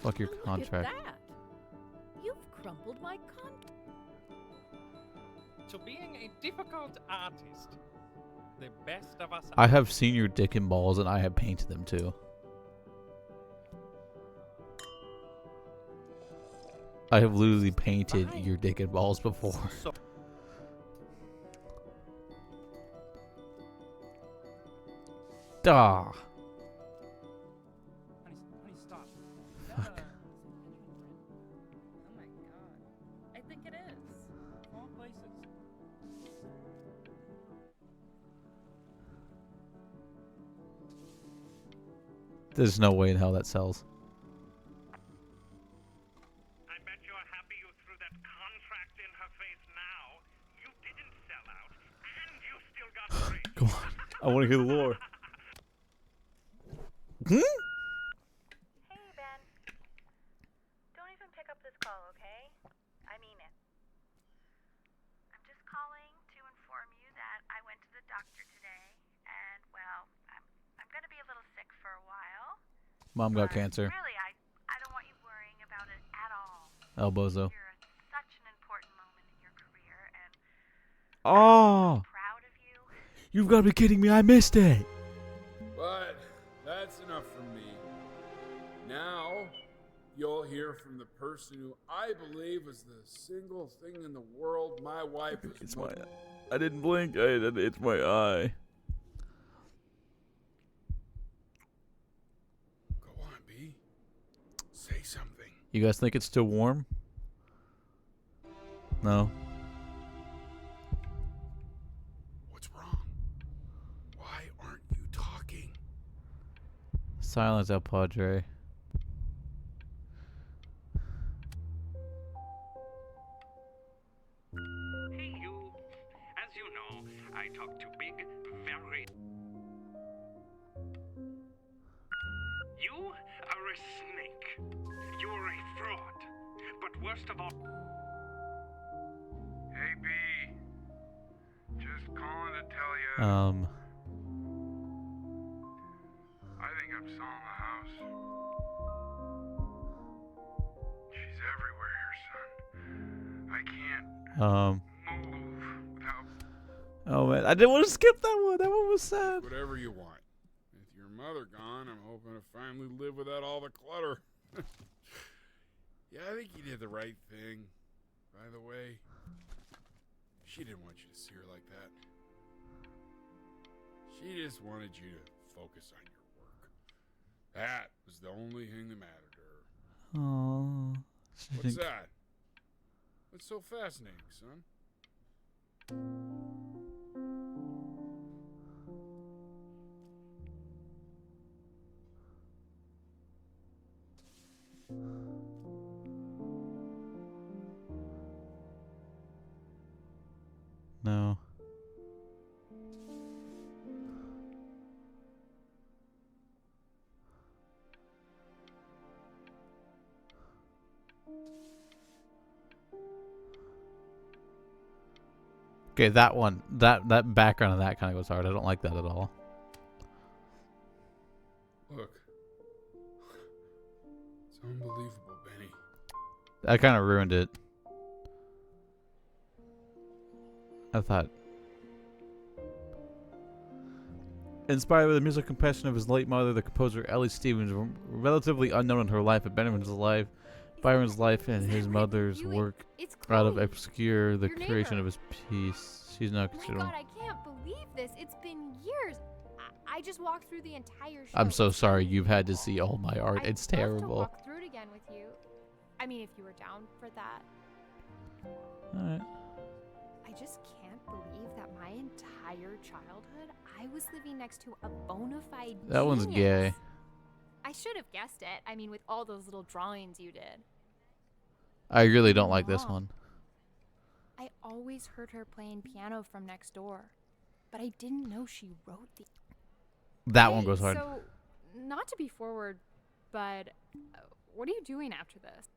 S1: Fuck your
S14: Look
S1: contract.
S14: at that. You've crumpled my contract.
S12: To being a difficult artist, the best of us.
S1: I have seen your dick and balls, and I have painted them too. I have literally painted your dick and balls before. Duh.
S8: Honey, stop.
S1: Fuck.
S7: Oh my god. I think it is.
S8: Wrong places.
S1: There's no way in hell that sells.
S13: I bet you're happy you threw that contract in her face now. You didn't sell out, and you still got free.
S1: Come on. I want to hear the lore. Hmm?
S10: Hey, Ben. Don't even pick up this call, okay? I mean it. I'm just calling to inform you that I went to the doctor today, and, well, I'm going to be a little sick for a while.
S1: Mom got
S10: But
S1: cancer.
S10: Really, I don't want you worrying about it at all.
S1: Elbozo.
S10: You're at such an important moment in your career, and
S1: Oh.
S10: I'm proud of you.
S1: You've got to be kidding me. I missed it.
S2: But that's enough from me. Now, you'll hear from the person who I believe is the single thing in the world my wife is.
S1: It's my. I didn't blink. It's my eye.
S2: Go on, B. Say something.
S1: You guys think it's still warm? No.
S2: What's wrong? Why aren't you talking?
S1: Silence, El Padre.
S13: Hey, you. As you know, I talk to big, very... You are a snake. You are a fraud. But worst of all... Hey, B. Just calling to tell you... I think I'm selling the house. She's everywhere here, son. I can't...
S1: Oh man, I didn't want to skip that one. That one was sad.
S2: Whatever you want. With your mother gone, I'm hoping to finally live without all the clutter. Yeah, I think you did the right thing. By the way, she didn't want you to see her like that. She just wanted you to focus on your work. That was the only thing that mattered to her.
S1: Aww.
S2: What's that? What's so fascinating, son?
S1: No. Okay, that one, that background of that kind of goes hard. I don't like that at all.
S2: Look. It's unbelievable, Benny.
S1: That kind of ruined it. I thought. Inspired by the musical compassion of his late mother, the composer Ellie Stevens, relatively unknown in her life, but Byron's life and his mother's work out of obscure the creation of his piece. She's not
S15: Oh
S1: considered.
S15: my god, I can't believe this. It's been years. I just walked through the entire show.
S1: I'm so sorry you've had to see all my art. It's
S15: I'd love
S1: terrible.
S15: to walk through it again with you. I mean, if you were down for that.
S1: Alright.
S15: I just can't believe that my entire childhood, I was living next to a bona fide
S1: That one's
S15: genius.
S1: gay.
S15: I should have guessed it. I mean, with all those little drawings you did.
S1: I really don't like this one.
S15: I always heard her playing piano from next door, but I didn't know she wrote the...
S1: That one goes hard.
S15: So, not to be forward, but what are you doing after this?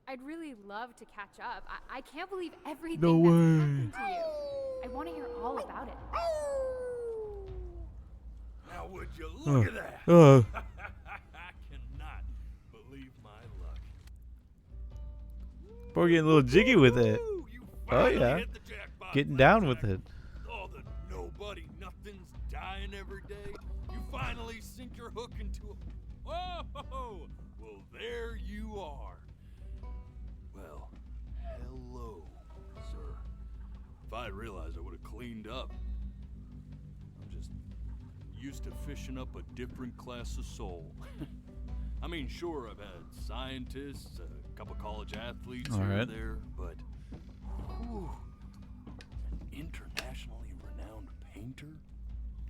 S15: I'd really love to catch up. I can't believe everything
S1: No
S15: that's
S1: way.
S15: happened to you. I want to hear all about it.
S3: Now would you look at that? I cannot believe my luck.
S1: We're getting a little jiggy with it.
S3: You
S1: Oh
S3: finally
S1: yeah.
S3: hit the jackpot
S1: Getting
S3: last
S1: down
S3: time.
S1: with it.
S3: All the nobody nothings dying every day. You finally sink your hook into a... Whoa! Well, there you are. Well, hello, sir. If I had realized, I would have cleaned up. I'm just used to fishing up a different class of soul. I mean, sure, I've had scientists, a couple college athletes
S1: All
S3: here
S1: right.
S3: and there, but whew, an internationally renowned painter?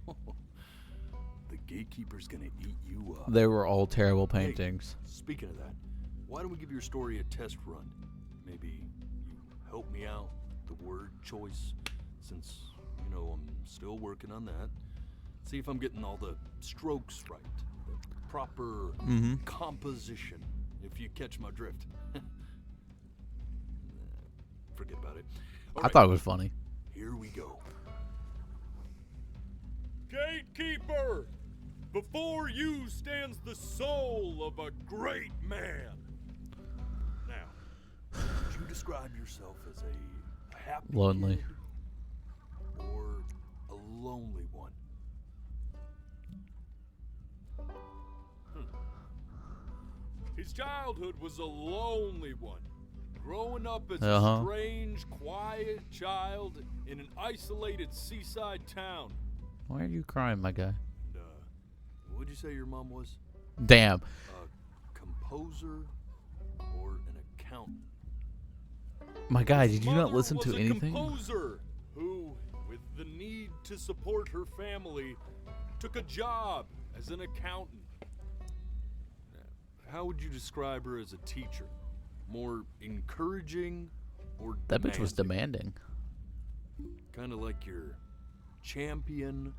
S3: The gatekeeper's gonna eat you up.
S1: They were all terrible
S3: Hey,
S1: paintings.
S3: speaking of that, why don't we give your story a test run? Maybe you help me out, the word choice, since, you know, I'm still working on that. See if I'm getting all the strokes right, the proper composition, if you catch my drift. Forget about it. All
S1: I
S3: right,
S1: thought it was funny.
S3: here we go.
S16: Gatekeeper! Before you stands the soul of a great man.
S3: Now, would you describe yourself as a happy
S1: Lonely.
S3: kid or a lonely one.
S16: His childhood was a lonely one. Growing up as
S1: Uh-huh.
S16: a strange, quiet child in an isolated seaside town.
S1: Why are you crying, my guy?
S3: What'd you say your mom was?
S1: Damn.
S3: A composer or an accountant?
S1: My guy,
S16: His
S1: did you not
S16: mother
S1: listen
S16: was
S1: to
S16: a
S1: anything?
S16: composer who, with the need to support her family, took a job as an accountant.
S3: How would you describe her as a teacher? More encouraging or
S1: That bitch was demanding.
S3: Kind of like your champion.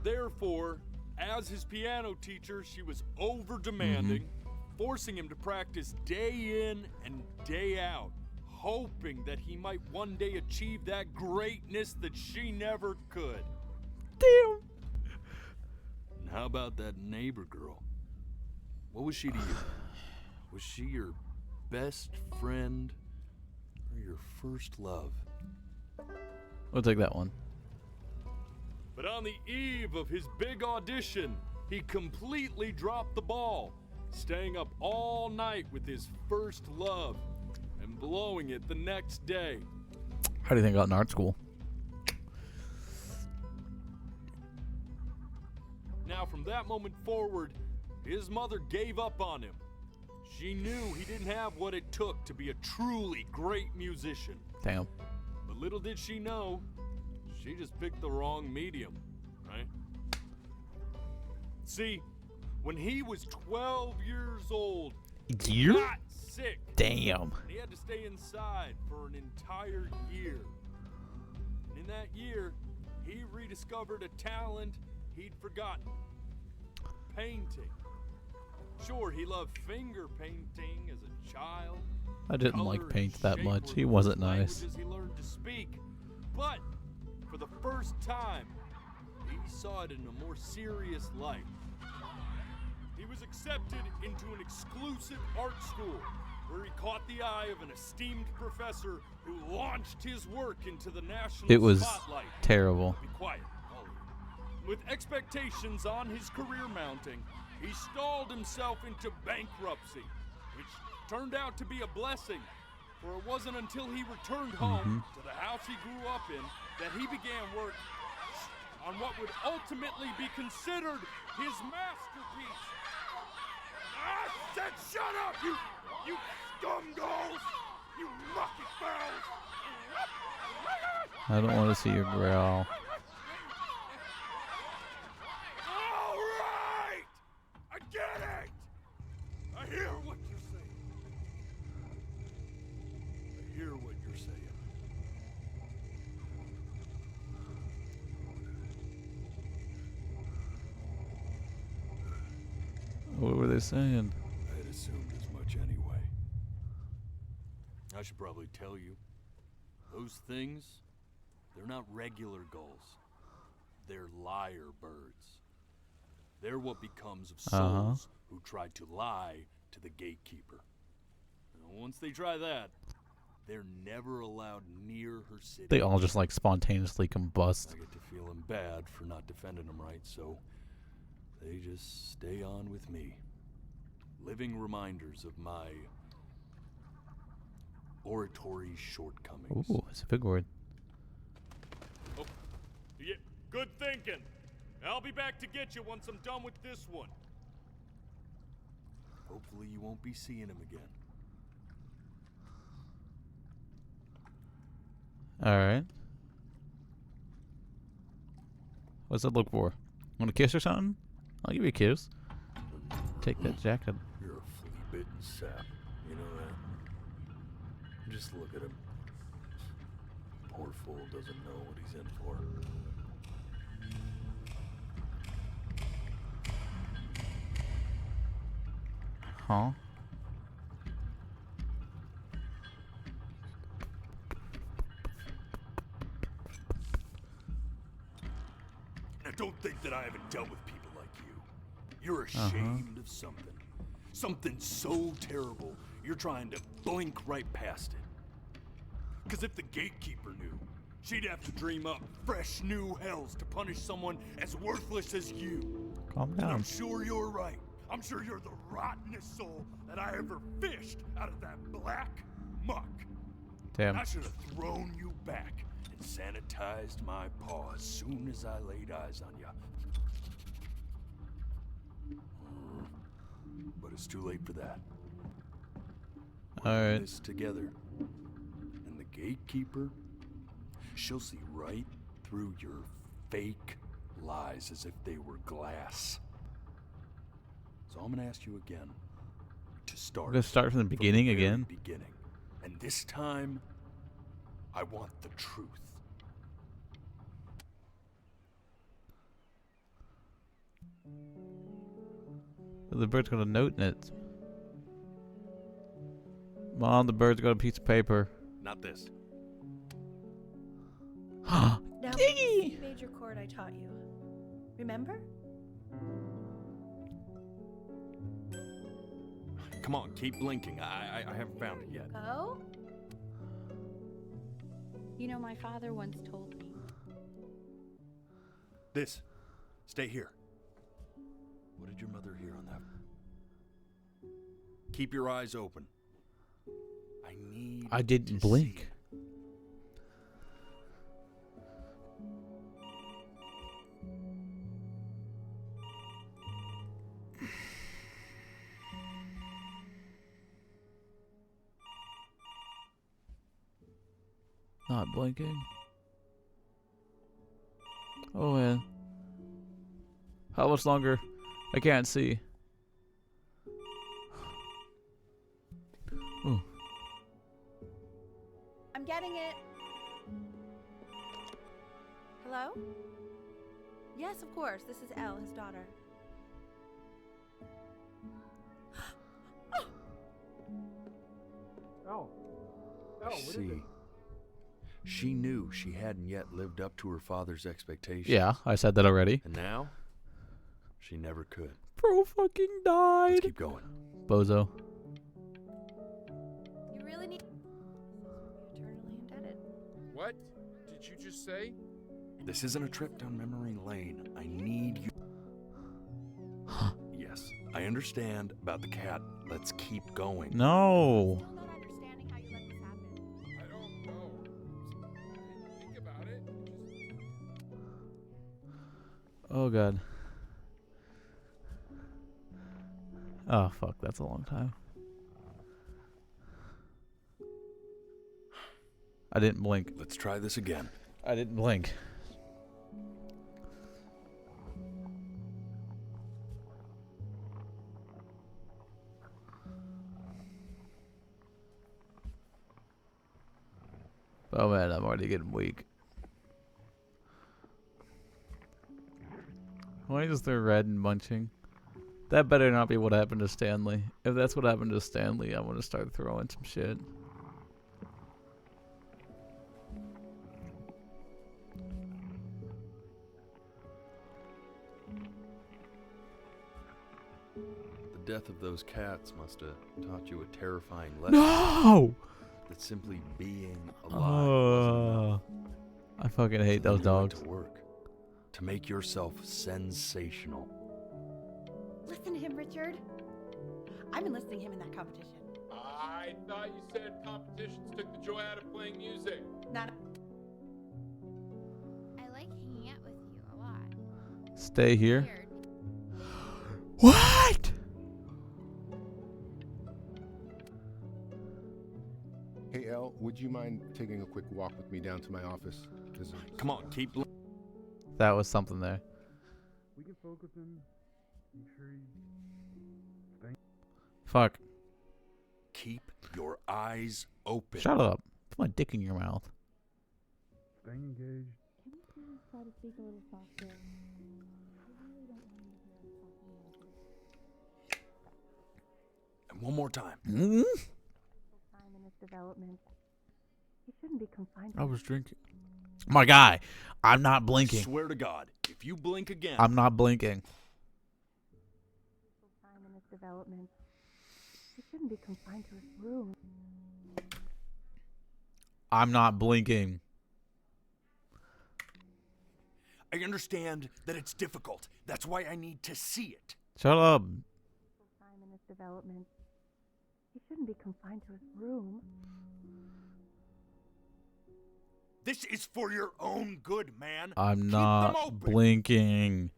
S16: Therefore, as his piano teacher, she was over-demanding, forcing him to practice day in and day out, hoping that he might one day achieve that greatness that she never could.
S1: Damn.
S3: And how about that neighbor girl? What was she to you? Was she your best friend or your first love?
S1: We'll take that one.
S16: But on the eve of his big audition, he completely dropped the ball, staying up all night with his first love and blowing it the next day.
S1: How do you think I got in art school?
S16: Now, from that moment forward, his mother gave up on him. She knew he didn't have what it took to be a truly great musician.
S1: Damn.
S16: But little did she know, she just picked the wrong medium, right? See, when he was 12 years old, he
S1: Year?
S16: got sick.
S1: Damn.
S16: And he had to stay inside for an entire year. And in that year, he rediscovered a talent he'd forgotten. Painting. Sure, he loved finger painting as a child.
S1: I didn't
S16: Color
S1: like
S16: and
S1: paint that
S16: shape
S1: much.
S16: were
S1: He
S16: the
S1: wasn't nice.
S16: languages he learned to speak. But for the first time, he saw it in a more serious light. He was accepted into an exclusive art school where he caught the eye of an esteemed professor who launched his work into the national
S1: It was
S16: spotlight.
S1: terrible.
S16: Be quiet, all of you. With expectations on his career mounting, he stalled himself into bankruptcy, which turned out to be a blessing, for it wasn't until he returned home to the house he grew up in that he began work on what would ultimately be considered his masterpiece. I said shut up, you scumballs! You mucky fowls!
S1: I don't want to see your growl.
S16: All right! I get it! I hear what you're saying. I hear what you're saying.
S1: What were they saying?
S3: I had assumed as much anyway. I should probably tell you, those things, they're not regular gulls. They're liar birds. They're what becomes of souls who try to lie to the gatekeeper. And once they try that, they're never allowed near her city.
S1: They all just like spontaneously combust.
S3: I get to feeling bad for not defending them right, so they just stay on with me. Living reminders of my oratory shortcomings.
S1: Ooh, it's a big word.
S16: Oh, yeah, good thinking. I'll be back to get you once I'm done with this one.
S3: Hopefully you won't be seeing him again.
S1: Alright. What's that look for? Want a kiss or something? I'll give you a kiss. Take that jacket.
S3: You're a flea-bitten sap. You know that? Just look at him. Poor fool doesn't know what he's in for.
S1: Huh?
S3: Now don't think that I haven't dealt with people like you. You're ashamed of something. Something so terrible, you're trying to blink right past it. Because if the gatekeeper knew,
S16: She'd have to dream up fresh new hells to punish someone as worthless as you.
S1: Calm
S16: And
S1: down.
S16: I'm sure you're right. I'm sure you're the rottenest soul that I ever fished out of that black muck.
S1: Damn.
S16: I should have thrown you back and sanitized my paw as soon as I laid eyes on you. But it's too late for that. We're in
S1: Alright.
S16: this together. And the gatekeeper, she'll see right through your fake lies as if they were glass. So I'm gonna ask you again to start.
S1: We're gonna start from the beginning
S16: very
S1: again?
S16: Beginning. And this time, I want the truth.
S1: The bird's got a note in it. Mom, the bird's got a piece of paper.
S3: Not this.
S17: Now, C major chord I taught you. Remember?
S3: Come on, keep blinking. I haven't found it yet.
S4: Go? You know, my father once told me.
S3: This. Stay here. What did your mother hear on that? Keep your eyes open. I need.
S1: I didn't blink. Not blinking. Oh man. How much longer? I can't see. Ooh.
S17: I'm getting it. Hello? Yes, of course. This is Elle, his daughter.
S8: Oh.
S3: I see. She knew she hadn't yet lived up to her father's expectations.
S1: Yeah, I said that already.
S3: And now, she never could.
S1: Bro fucking died.
S3: Let's keep going.
S1: Bozo.
S17: You really need. Eternally indebted.
S2: What did you just say?
S3: This isn't a trip down memory lane. I need you. Yes, I understand about the cat. Let's keep going.
S1: No.
S2: I don't know. Think about it.
S1: Oh god. Oh fuck, that's a long time. I didn't blink.
S3: Let's try this again.
S1: I didn't blink. Oh man, I'm already getting weak. Why is there red and munching? That better not be what happened to Stanley. If that's what happened to Stanley, I'm gonna start throwing some shit.
S3: The death of those cats must have taught you a terrifying lesson.
S1: No!
S3: That simply being alive
S1: I fucking hate those dogs.
S3: to work to make yourself sensational.
S17: Listen to him, Richard. I'm enlisting him in that competition.
S2: I thought you said competitions took the joy out of playing music.
S17: Not.
S5: I like hanging out with you a lot.
S1: Stay here.
S5: Weird.
S1: What?
S6: Hey, Elle, would you mind taking a quick walk with me down to my office?
S3: Come on, keep.
S1: That was something there.
S8: We can focus him. Make sure he.
S1: Fuck.
S3: Keep your eyes open.
S1: Shut up. Put my dick in your mouth.
S8: Staying engaged.
S7: Can you please try to speak a little softer? I really don't want you to hear us talking about this.
S3: And one more time.
S1: Mm-hmm.
S7: Time in this development. He shouldn't be confined.
S1: I was drinking. My guy, I'm not blinking.
S3: Swear to God, if you blink again.
S1: I'm not blinking.
S7: Time in this development. He shouldn't be confined to his room.
S1: I'm not blinking.
S3: I understand that it's difficult. That's why I need to see it.
S1: Shut up.
S10: Time in his development. He shouldn't be confined to his room.
S3: This is for your own good, man.
S1: I'm
S3: Keep them
S1: not
S3: open.
S1: blinking.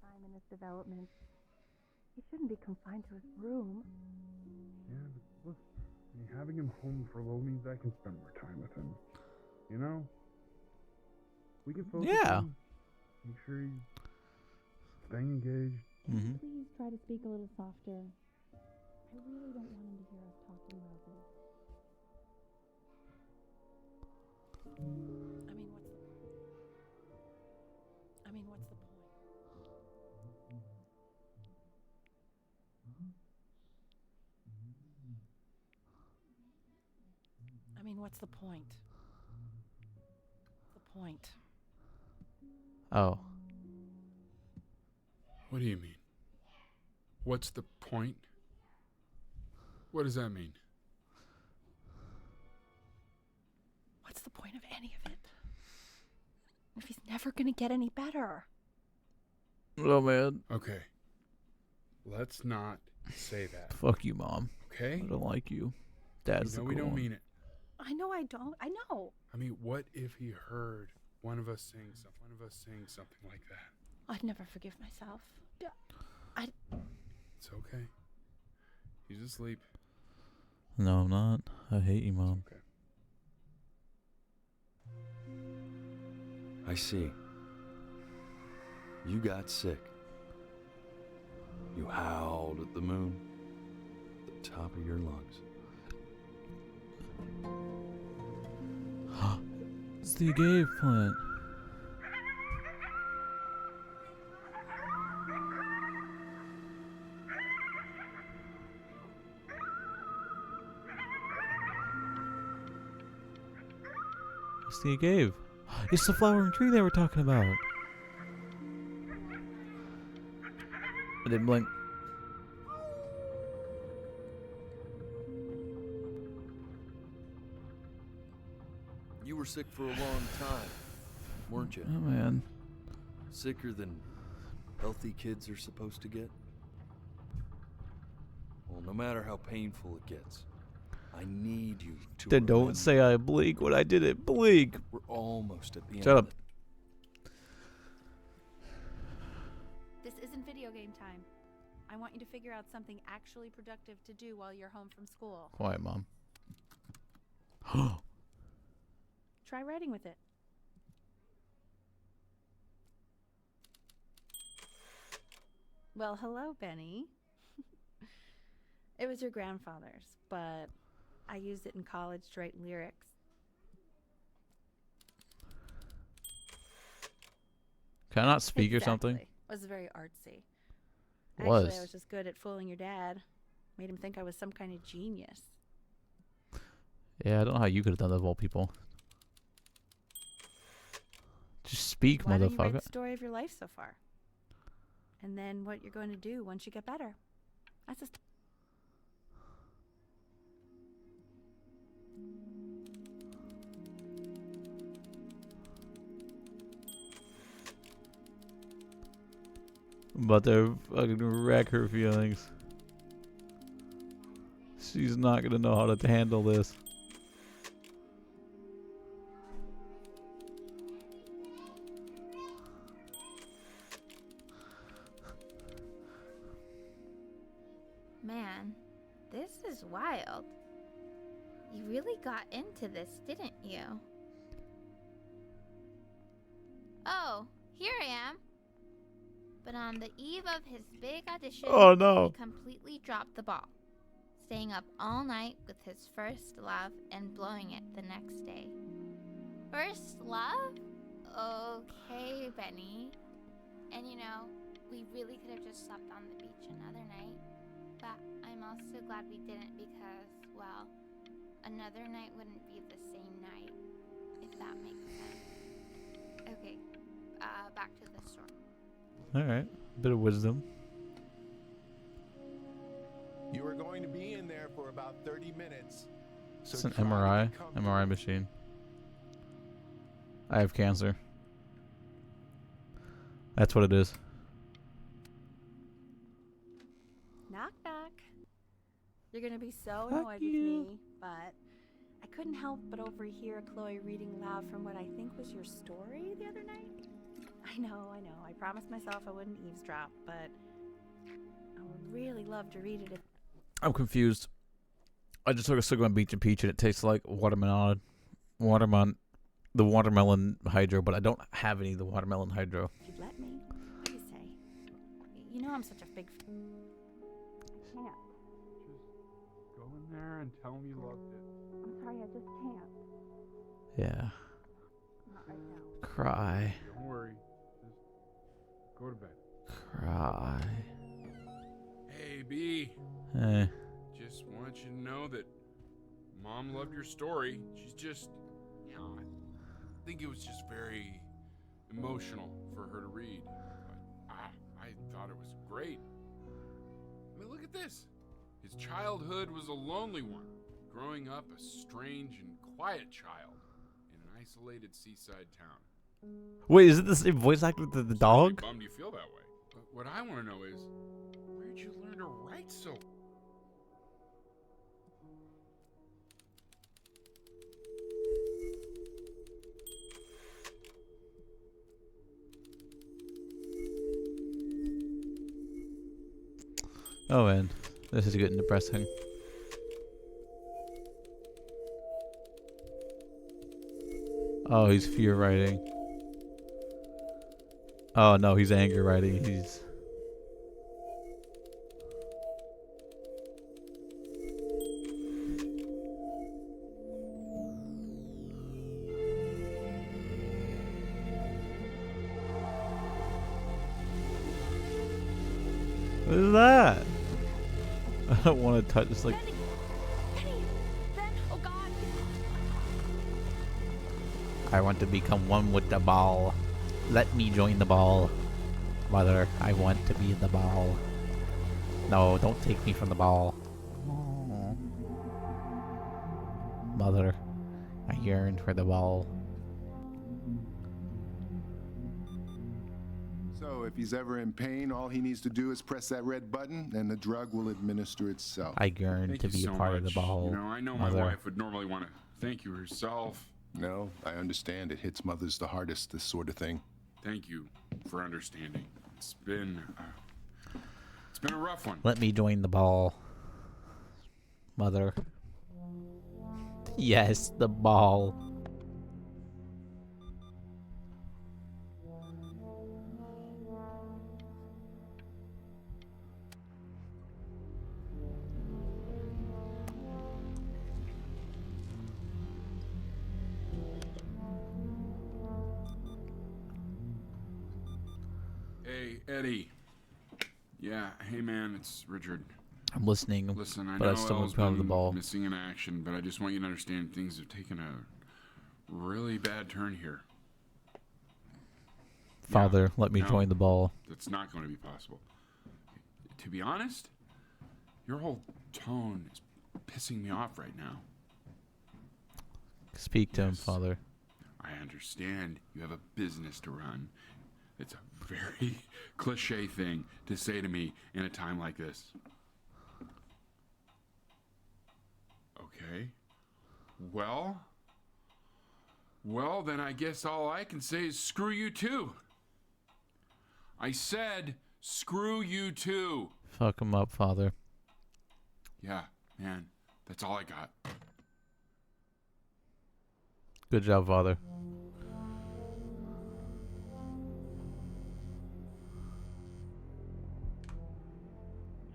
S10: Time in his development. He shouldn't be confined to his room.
S8: Yeah, but look, I mean, having him home for a little means I can spend more time with him. You know? We can focus on make sure he's staying engaged.
S1: Mm-hmm.
S7: Please try to speak a little softer. I really don't want him to hear us talking about this. I mean, what's the point? I mean, what's the point? The point.
S1: Oh.
S2: What do you mean? What's the point? What does that mean?
S17: What's the point of any of it? If he's never gonna get any better.
S1: Oh, man.
S2: Okay. Let's not say that.
S1: Fuck you, Mom.
S2: Okay?
S1: I don't like you. Dad's
S2: You know
S1: the
S2: we
S1: cool
S2: don't
S1: one.
S2: mean it.
S17: I know I don't. I know.
S2: I mean, what if he heard one of us saying something like that?
S17: I'd never forgive myself.
S2: It's okay. He's asleep.
S1: No, I'm not. I hate you, Mom.
S2: Okay.
S3: I see. You got sick. You howled at the moon, at the top of your lungs.
S1: It's the gay plant. It's the agave. It's the flowering tree they were talking about. I didn't blink.
S3: You were sick for a long time, weren't you?
S1: Oh, man.
S3: Sicker than healthy kids are supposed to get? Well, no matter how painful it gets, I need you to
S1: Then don't
S3: remember
S1: say I blink when I didn't blink.
S3: we're almost at the end
S1: Shut
S3: of
S1: up.
S3: it.
S4: This isn't video game time. I want you to figure out something actually productive to do while you're home from school.
S1: Quiet, Mom.
S4: Try writing with it. Well, hello, Benny. It was your grandfather's, but I used it in college to write lyrics.
S1: Can I not speak or something?
S4: It was very artsy.
S1: Was.
S4: Actually, I was just good at fooling your dad. Made him think I was some kind of genius.
S1: Yeah, I don't know how you could have done that of all people. Just speak,
S4: Why don't you write
S1: motherfucker.
S4: the story of your life so far? And then what you're going to do once you get better. That's just...
S1: I'm about to fucking wreck her feelings. She's not gonna know how to handle this.
S5: Man, this is wild. You really got into this, didn't you? Oh, here I am. But on the eve of his big audition,
S1: Oh, no.
S5: he completely dropped the ball, staying up all night with his first love and blowing it the next day. First love? Okay, Benny. And you know, we really could have just slept on the beach another night. But I'm also glad we didn't because, well, another night wouldn't be the same night, if that makes sense. Okay, back to the story.
S1: Alright. Bit of wisdom.
S6: You were going to be in there for about 30 minutes. So
S1: It's an
S6: try to
S1: MRI.
S6: get comfortable.
S1: MRI machine. I have cancer. That's what it is.
S7: Knock knock. You're gonna be so
S1: Fuck
S7: annoyed with
S1: you.
S7: me, but I couldn't help but overhear Chloe reading loud from what I think was your story the other night. I know. I promised myself I wouldn't eavesdrop, but I would really love to read it if
S1: I'm confused. I just took a Sigma Beach and Peach and it tastes like watermelon, the watermelon hydro, but I don't have any of the watermelon hydro.
S7: you'd let me. What do you say? You know I'm such a big fan. I can't.
S8: Just go in there and tell him you loved it.
S7: I'm sorry, I just can't.
S1: Yeah.
S7: Not right now.
S1: Cry.
S8: Don't worry. Just go to bed.
S1: Cry.
S2: Hey, B.
S1: Eh.
S2: Just want you to know that Mom loved your story. She's just, you know, I think it was just very emotional for her to read. But I thought it was great. I mean, look at this. His childhood was a lonely one, growing up a strange and quiet child in an isolated seaside town.
S1: Wait, is it the same voice actor with the dog?
S2: Bummed you feel that way. But what I want to know is, where'd you learn to write so?
S1: Oh man, this is getting depressing. Oh, he's fear writing. Oh no, he's anger writing. He's... What is that? I don't want to touch this. Like,
S7: Oh God.
S1: I want to become one with the ball. Let me join the ball. Mother, I want to be in the ball. No, don't take me from the ball. Mother, I yearn for the ball.
S6: So if he's ever in pain, all he needs to do is press that red button and the drug will administer itself.
S1: I yearn
S2: Thank
S1: to
S2: you
S1: be
S2: so
S1: a part of the
S2: much.
S1: ball.
S2: You know, I know
S1: Mother.
S2: my wife would normally want to thank you herself.
S6: No, I understand. It hits mothers the hardest, this sort of thing.
S2: Thank you for understanding. It's been a rough one.
S1: Let me join the ball. Mother. Yes, the ball.
S2: Hey, Eddie. Yeah, hey man, it's Richard.
S1: I'm listening,
S2: Listen, I
S1: but
S2: know
S1: I still
S2: Elle's
S1: want to
S2: been
S1: the ball.
S2: missing in action, but I just want you to understand things have taken a really bad turn here.
S1: Father, let me
S2: No,
S1: join the ball.
S2: That's not going to be possible. To be honest, your whole tone is pissing me off right now.
S1: Speak to him, Father.
S2: I understand you have a business to run. It's a very cliche thing to say to me in a time like this. Okay. Well, then I guess all I can say is screw you too. I said screw you too.
S1: Fuck him up, Father.
S2: Yeah, man, that's all I got.
S1: Good job, Father.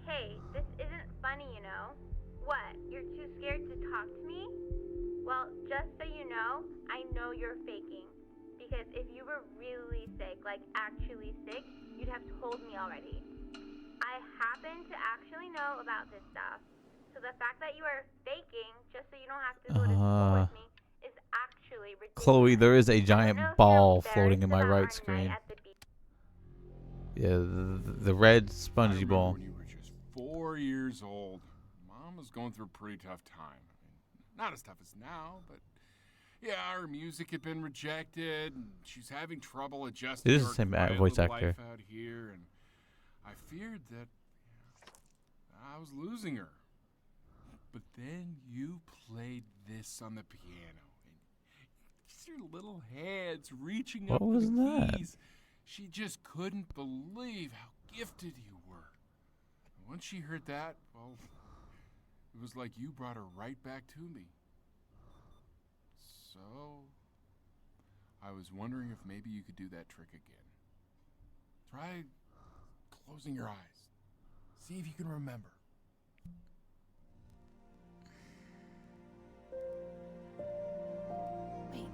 S10: Hey, this isn't funny, you know. What? You're too scared to talk to me? Well, just so you know, I know you're faking. Because if you were really sick, like actually sick, you'd have told me already. I happen to actually know about this stuff. So the fact that you are faking, just so you don't have to go to school with me, is actually ridiculous.
S1: Chloe, there is a giant ball floating in my right
S10: night
S1: screen.
S10: at the beach.
S1: Yeah, the red spongy ball.
S2: When you were just 4 years old, Mom was going through a pretty tough time. I mean, not as tough as now, but Yeah, her music had been rejected, and she's having trouble adjusting
S1: It is
S2: to
S1: the same
S2: her quiet
S1: voice
S2: little
S1: actor.
S2: life out here, and I feared that I was losing her. But then you played this on the piano, and just your little hands reaching
S1: What
S2: up for
S1: was
S2: the
S1: that?
S2: keys. She just couldn't believe how gifted you were. And once she heard that, well, it was like you brought her right back to me. So, I was wondering if maybe you could do that trick again. Try closing your eyes. See if you can remember.
S17: Wait,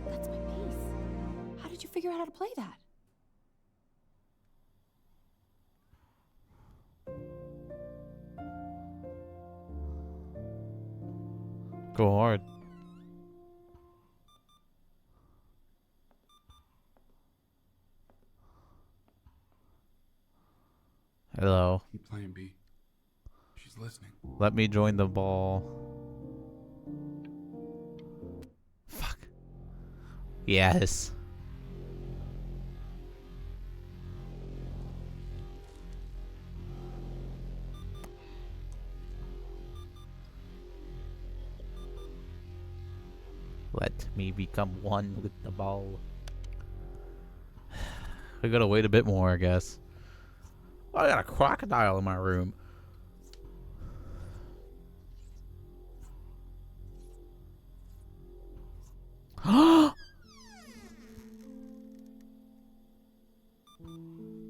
S17: that's my bass. How did you figure out how to play that?
S1: Go hard. Hello.
S2: Keep playing, B. She's listening.
S1: Let me join the ball. Fuck. Yes. Let me become one with the ball. I gotta wait a bit more, I guess. Oh, I got a crocodile in my room.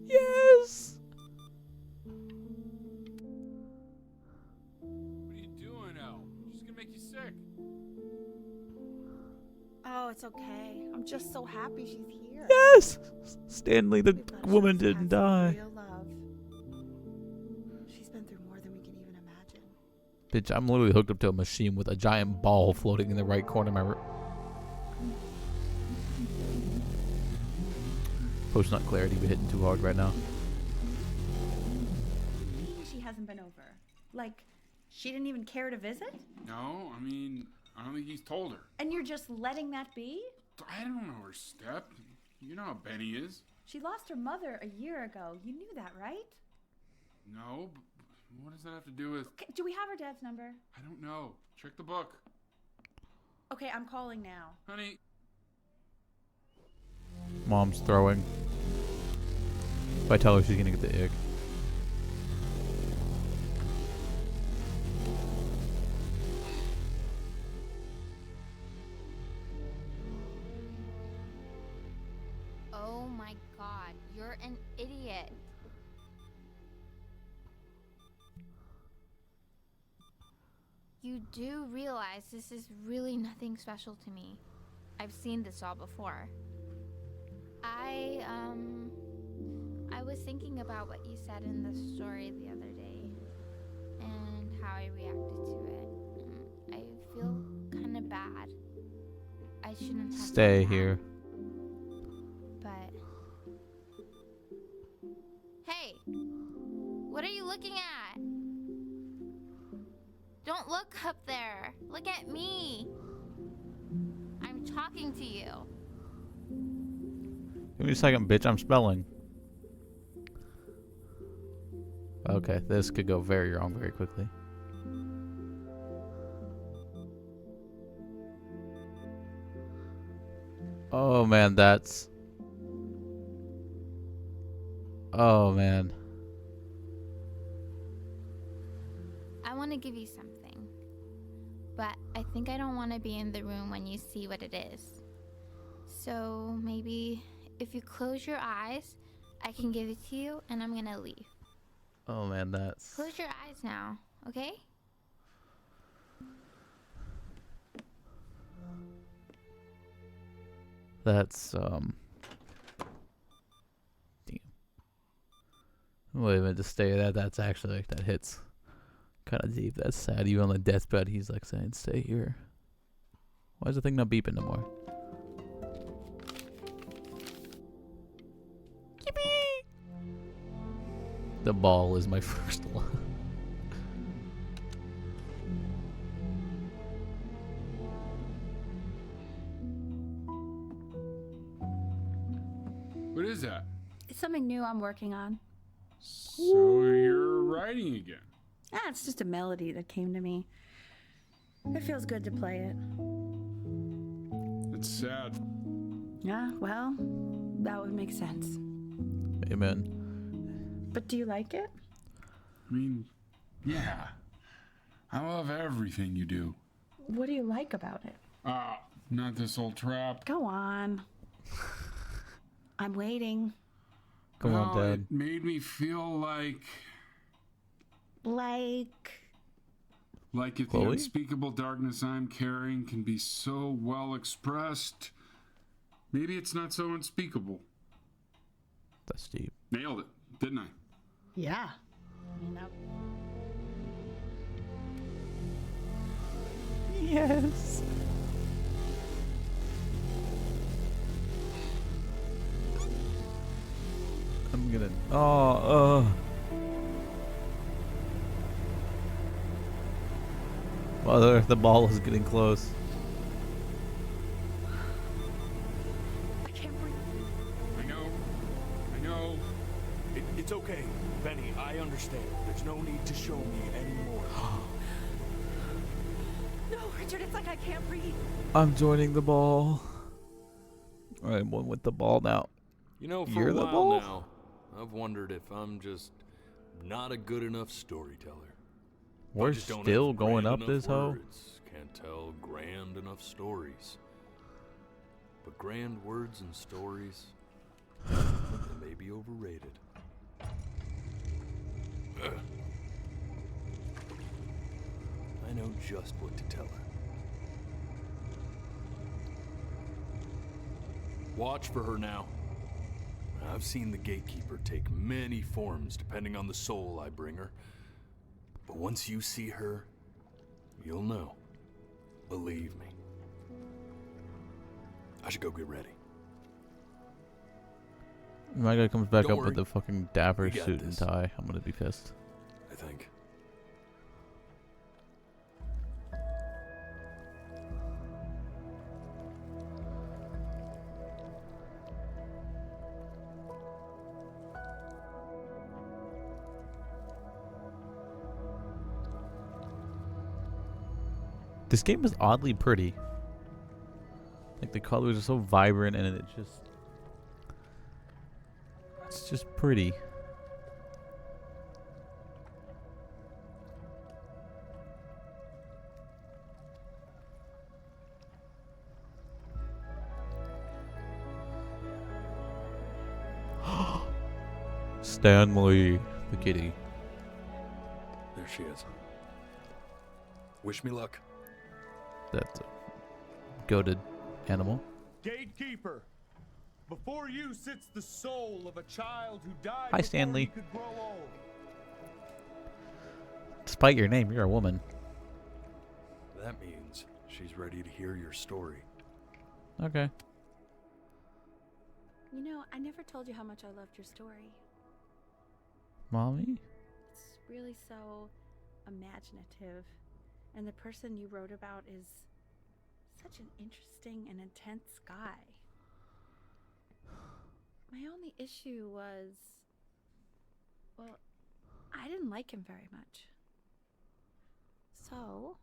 S1: Yes!
S2: What are you doing, Elle? She's gonna make you sick.
S17: Oh, it's okay. I'm just so happy she's here.
S1: Yes! Stanley, the
S17: We've got a
S1: woman
S17: chance to
S1: didn't
S17: have some
S1: die.
S17: real love. She's been through more than we can even imagine.
S1: Bitch, I'm literally hooked up to a machine with a giant ball floating in the right corner of my room. Post-nut clarity be hitting too hard right now.
S4: She hasn't been over. Like, she didn't even care to visit?
S2: No, I mean, I don't think he's told her.
S4: And you're just letting that be?
S2: I don't know her step. You know how Benny is.
S4: She lost her mother a year ago. You knew that, right?
S2: No, but what does that have to do with...
S4: Okay, do we have her dad's number?
S2: I don't know. Check the book.
S4: Okay, I'm calling now.
S2: Honey.
S1: Mom's throwing. If I tell her, she's gonna get the ick.
S5: Oh my god, you're an idiot. You do realize this is really nothing special to me. I've seen this all before. I was thinking about what you said in the story the other day and how I reacted to it. I feel kind of bad. I shouldn't have
S1: Stay
S5: done that.
S1: here.
S5: But hey, what are you looking at? Don't look up there. Look at me. I'm talking to you.
S1: Give me a second, bitch. I'm spelling. Okay, this could go very wrong very quickly. Oh man, that's... Oh man.
S5: I want to give you something, but I think I don't want to be in the room when you see what it is. So maybe if you close your eyes, I can give it to you and I'm gonna leave.
S1: Oh man, that's...
S5: Close your eyes now, okay?
S1: That's, Damn. Wait a minute, to stay there, that's actually, that hits kind of deep. That's sad. Even on the deathbed, he's like saying, stay here. Why is the thing not beeping no more? The ball is my first one.
S2: is that?
S4: It's something new I'm working on.
S2: So you're writing again?
S4: It's just a melody that came to me. It feels good to play it.
S2: It's sad.
S4: Yeah, well, that would make sense.
S1: Amen.
S4: But do you like it?
S2: I mean, yeah. I love everything you do.
S4: What do you like about it?
S2: Not this old trap.
S4: Go on. I'm waiting.
S1: Come on, Dad.
S2: It made me feel like if the
S1: Chloe?
S2: unspeakable darkness I'm carrying can be so well expressed, maybe it's not so unspeakable.
S1: That's deep.
S2: Nailed it, didn't I?
S4: Yeah.
S1: Yes. I'm gonna. Well, the ball is getting close.
S17: I can't breathe.
S2: I know.
S16: It's okay, Benny. I understand. There's no need to show me anymore.
S17: No, Richard, it's like I can't breathe.
S1: I'm joining the ball. I'm one with the ball now.
S3: You know, for
S1: You're
S3: a
S1: the
S3: while
S1: ball?
S3: now, I've wondered if I'm just not a good enough storyteller.
S1: We're
S3: I just don't
S1: still
S3: have
S1: going
S3: grand
S1: up
S3: enough
S1: this hoe?
S3: words, can't tell grand enough stories. But grand words and stories, they may be overrated. I know just what to tell her. Watch for her now. I've seen the gatekeeper take many forms depending on the soul I bring her. But once you see her, you'll know. Believe me. I should go get ready.
S1: My guy comes back
S3: Don't
S1: up
S3: worry.
S1: with the fucking dapper
S3: We got
S1: suit and
S3: this.
S1: tie. I'm gonna be pissed.
S3: I think.
S1: This game is oddly pretty. Like the colors are so vibrant and it's just pretty. Stanley, the kitty.
S3: There she is. Wish me luck.
S1: That's a goated animal.
S16: Gatekeeper, before you sits the soul of a child who died
S1: Hi,
S16: before
S1: Stanley.
S16: he could grow old.
S1: Despite your name, you're a woman.
S3: That means she's ready to hear your story.
S1: Okay.
S4: You know, I never told you how much I loved your story.
S1: Mommy?
S4: It's really so imaginative. And the person you wrote about is such an interesting and intense guy. My only issue was, well, I didn't like him very much. So,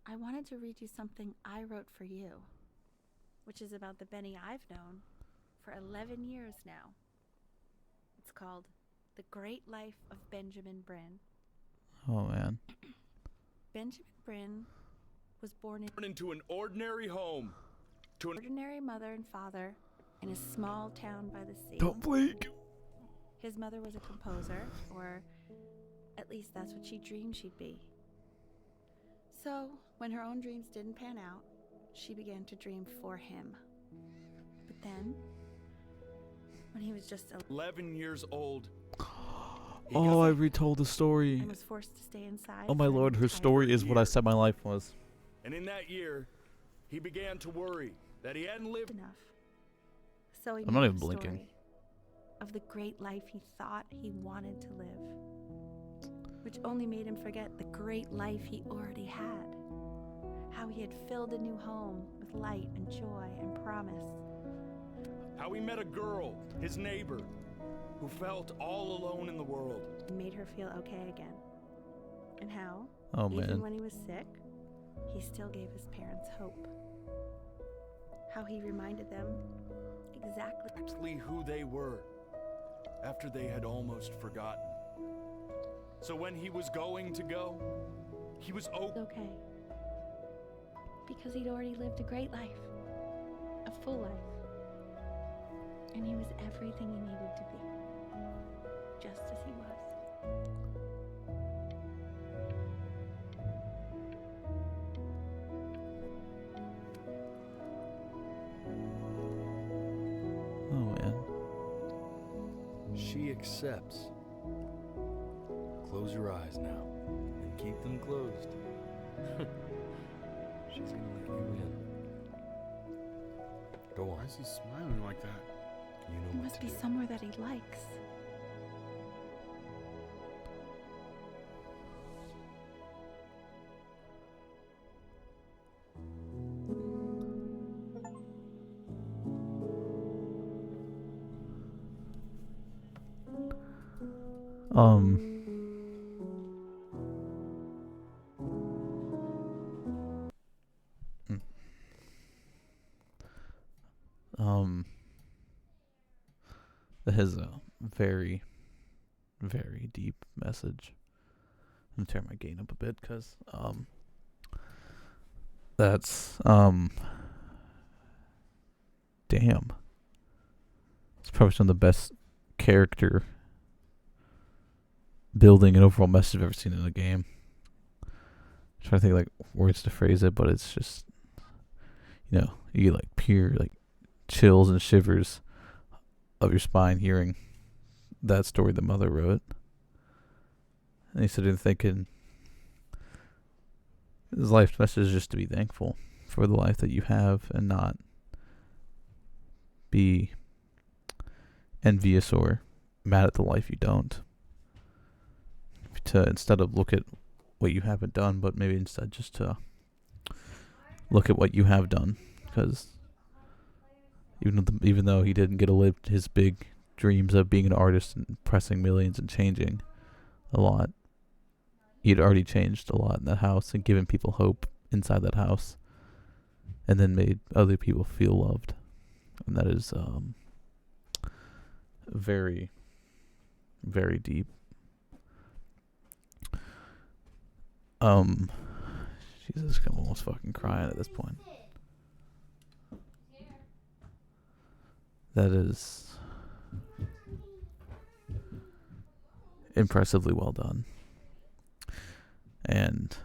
S4: I wanted to read you something I wrote for you, which is about the Benny I've known for 11 years now. It's called The Great Life of Benjamin Bryn.
S1: Oh, man.
S4: Benjamin Bryn was born
S16: into an ordinary home. To an
S4: ordinary mother and father in a small town by the sea.
S1: Don't blink.
S4: His mother was a composer, or at least that's what she dreamed she'd be. So, when her own dreams didn't pan out, she began to dream for him. But then, when he was just
S16: 11 years old.
S1: Oh, I retold the story.
S4: and was forced to stay inside.
S1: Oh, my
S4: for an
S1: lord, her
S4: entire
S1: story is what I
S16: year.
S1: said my life was.
S16: And in that year, he began to worry that he hadn't lived
S4: enough. So he
S1: I'm not
S4: made
S1: even
S4: a
S1: blinking.
S4: story of the great life he thought he wanted to live, which only made him forget the great life he already had. How he had filled a new home with light and joy and promise.
S16: How he met a girl, his neighbor, who felt all alone in the world.
S4: Made her feel okay again. And how,
S1: Oh,
S4: even
S1: man.
S4: when he was sick, he still gave his parents hope. How he reminded them exactly
S16: Who they were, after they had almost forgotten. So when he was going to go, he was
S4: okay. Because he'd already lived a great life. A full life. And he was everything he needed to be. Just as he was.
S1: Oh, man.
S3: She accepts. Close your eyes now, and keep them closed. She's gonna let you in. Go on.
S2: Why is he smiling like that?
S3: You know
S4: It
S3: what
S4: must
S3: to
S4: be
S3: do.
S4: somewhere that he likes.
S1: Um. mm. That is a very, very deep message. I'm gonna turn my gain up a bit because that's damn. It's probably some of the best character building and overall message I've ever seen in a game. I'm trying to think like words to phrase it, but it's just, you know, you get like pure like chills and shivers of your spine hearing that story the mother wrote. And he sitting thinking his life message is just to be thankful for the life that you have and not be envious or mad at the life you don't. To instead of look at what you haven't done, but maybe instead just to look at what you have done, because even though he didn't get to live his big dreams of being an artist and pressing millions and changing a lot, he had already changed a lot in that house and given people hope inside that house, and then made other people feel loved, and that is very, very deep. Jesus, I'm almost fucking crying at this point. That is impressively well done. And